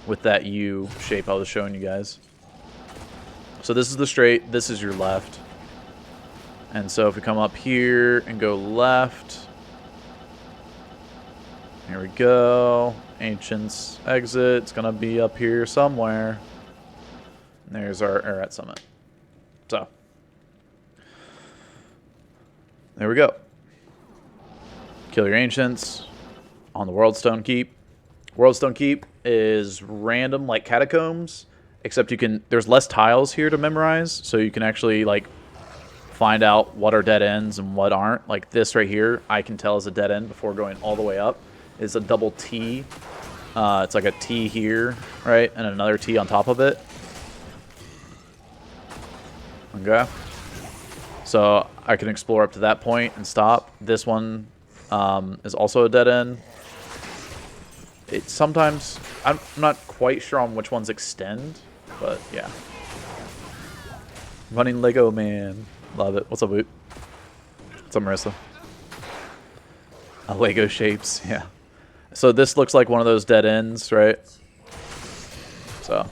with that U shape I was showing you guys. So this is the straight. This is your left. And so if we come up here and go left, here we go. Ancient's exit. It's going to be up here somewhere. And there's our Ararat Summit. So, there we go. Kill your Ancients on the Worldstone Keep. Worldstone Keep is random like Catacombs, except there's less tiles here to memorize, so you can actually like find out what are dead ends and what aren't. Like this right here, I can tell is a dead end before going all the way up. It's a double T. It's like a T here, right? And another T on top of it. Okay. So I can explore up to that point and stop. This one is also a dead end. It sometimes, I'm not quite sure on which ones extend, but yeah. Running Lego man. Love it. What's up, Boot? What's up, Marissa? Lego shapes, yeah. So this looks like one of those dead ends, right? So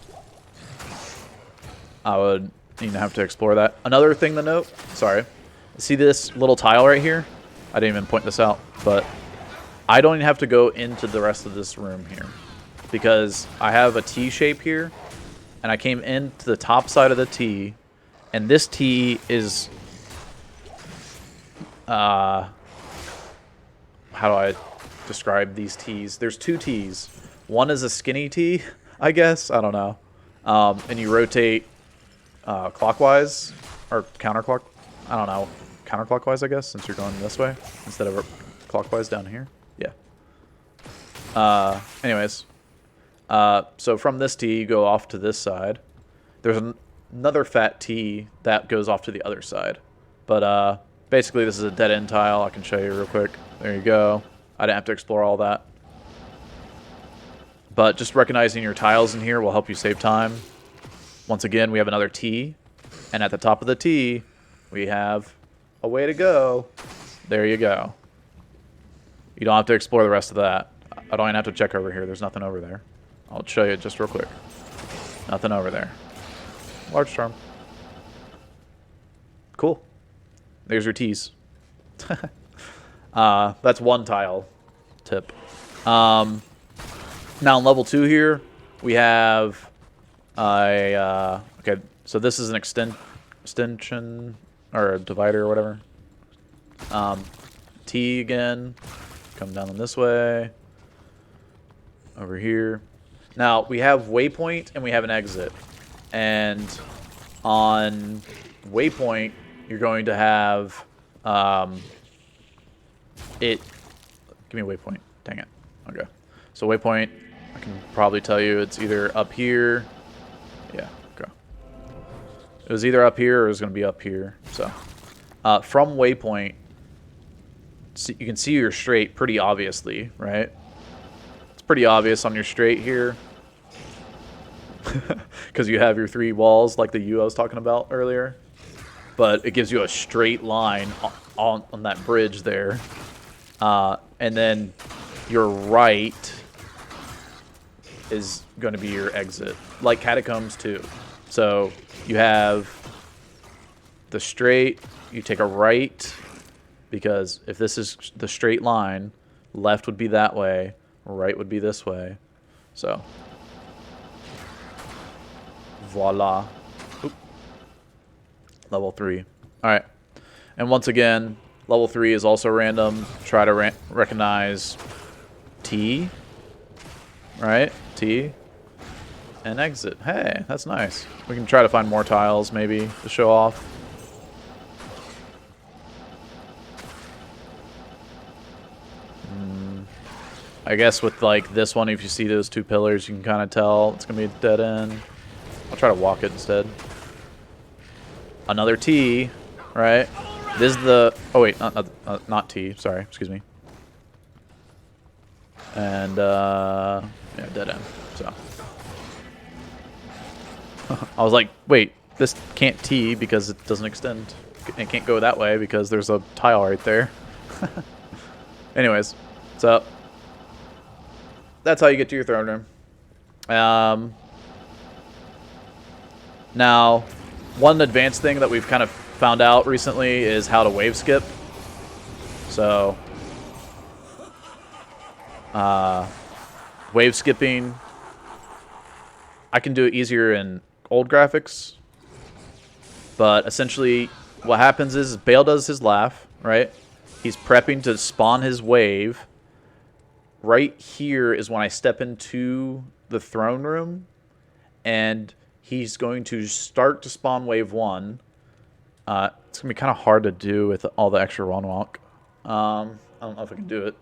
I would have to explore that. Another thing to note, sorry. See this little tile right here? I didn't even point this out, but I don't even have to go into the rest of this room here because I have a T shape here, and I came into the top side of the T, and this T is, how do I describe these T's? There's two T's. One is a skinny T, I guess. I don't know. And you rotate clockwise or counterclock. I don't know. Counterclockwise, I guess, since you're going this way instead of clockwise down here. Yeah. Anyways. So from this T, you go off to this side. There's another fat T that goes off to the other side. But basically, this is a dead end tile. I can show you real quick. There you go. I didn't have to explore all that. But just recognizing your tiles in here will help you save time. Once again, we have another T. And at the top of the T, we have a way to go. There you go. You don't have to explore the rest of that. I don't even have to check over here. There's nothing over there. I'll show you just real quick. Nothing over there. Large charm. Cool. There's your T's. That's one tile tip. Now in level 2 here, we have a... okay, so this is an extension, or a divider or whatever. T again. Come down this way. Over here. Now, we have waypoint and we have an exit. And on waypoint, you're going to have it... Give me a waypoint. Dang it. Okay. So waypoint, I can probably tell you it's either up here. Yeah, okay. It was either up here or it was going to be up here. So from waypoint, you can see your straight pretty obviously, right? It's pretty obvious on your straight here. Because you have your 3 walls like the U I was talking about earlier. But it gives you a straight line on that bridge there. And then your right is going to be your exit. Like Catacombs too. So you have the straight, you take a right, because if this is the straight line, left would be that way, right would be this way. So, voila. Oop. Level 3. Alright. And once again, level 3 is also random. Try to recognize T. Right? T. And exit. Hey, that's nice. We can try to find more tiles, maybe, to show off. I guess with, like, this one, if you see those 2 pillars, you can kind of tell it's going to be a dead end. I'll try to walk it instead. Another T, right? This is the... Oh, wait, not T. Sorry, excuse me. And, yeah, dead end. So... I was like, wait, this can't T because it doesn't extend. It can't go that way because there's a tile right there. Anyways, so that's how you get to your throne room. Now, one advanced thing that we've kind of found out recently is how to wave skip. So, wave skipping, I can do it easier in old graphics, but essentially what happens is Bale does his laugh, right? He's prepping to spawn his wave. Right here is when I step into the throne room, and he's going to start to spawn wave 1. It's going to be kind of hard to do with all the extra run walk. I don't know if I can do it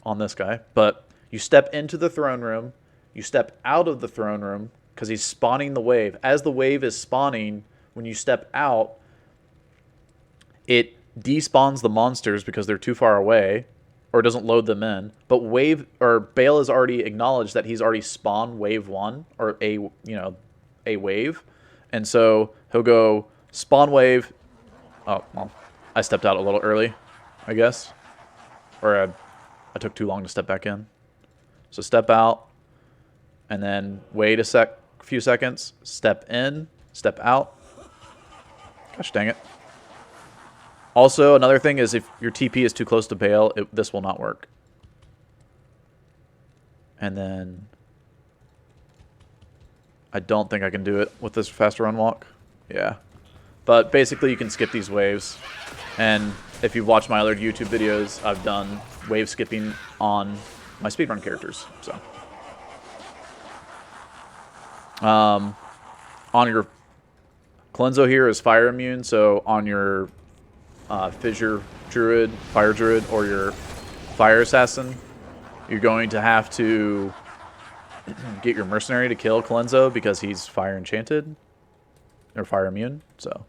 on this guy, but you step into the throne room, you step out of the throne room, because he's spawning the wave. As the wave is spawning, when you step out, it despawns the monsters because they're too far away, or doesn't load them in. But Bale has already acknowledged that he's already spawned wave 1, or a wave, and so he'll go spawn wave. Oh well, I stepped out a little early, I guess, or I took too long to step back in. So step out, and then wait a few seconds. Step in, step out. Gosh dang it. Also, another thing is if your TP is too close to Bale, this will not work. And then I don't think I can do it with this faster run walk. Yeah. But basically you can skip these waves. And if you've watched my other YouTube videos, I've done wave skipping on my speedrun characters. So on your Cleanso here is fire immune, so on your Fissure Druid, Fire Druid, or your Fire Assassin, you're going to have to get your Mercenary to kill Cleanso because he's Fire Enchanted, or Fire Immune, so.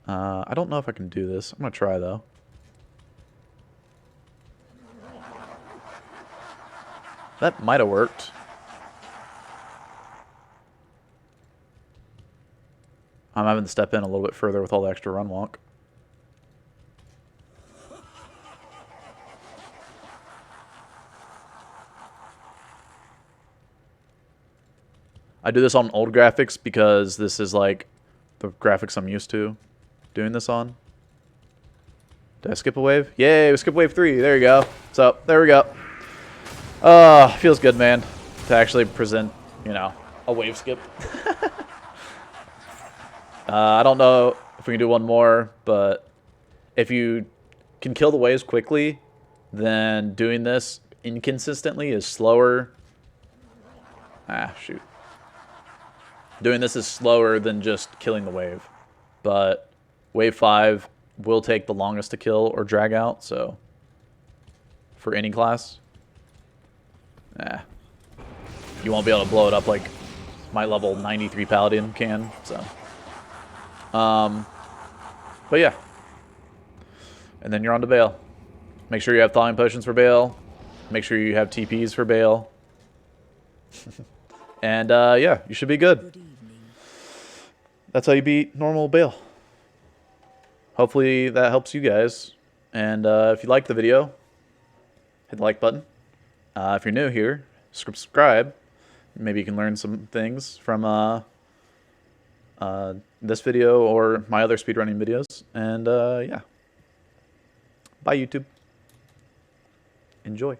I don't know if I can do this. I'm going to try, though. That might have worked. I'm having to step in a little bit further with all the extra run walk. I do this on old graphics because this is like the graphics I'm used to doing this on. Did I skip a wave? Yay, we skipped wave 3. There you go. So, there we go. Feels good, man, to actually present, a wave skip. I don't know if we can do one more, but if you can kill the waves quickly, then doing this inconsistently is slower. Shoot. Doing this is slower than just killing the wave. But wave 5 will take the longest to kill or drag out, so for any class. You won't be able to blow it up like my level 93 Paladin can, so. But yeah. And then you're on to Bale. Make sure you have thawing potions for Bale. Make sure you have TPs for Bale. And yeah, you should be good. Good evening. That's how you beat normal Bale. Hopefully that helps you guys. And if you liked the video, hit the like button. If you're new here, subscribe. Maybe you can learn some things from this video or my other speedrunning videos. And yeah. Bye, YouTube. Enjoy.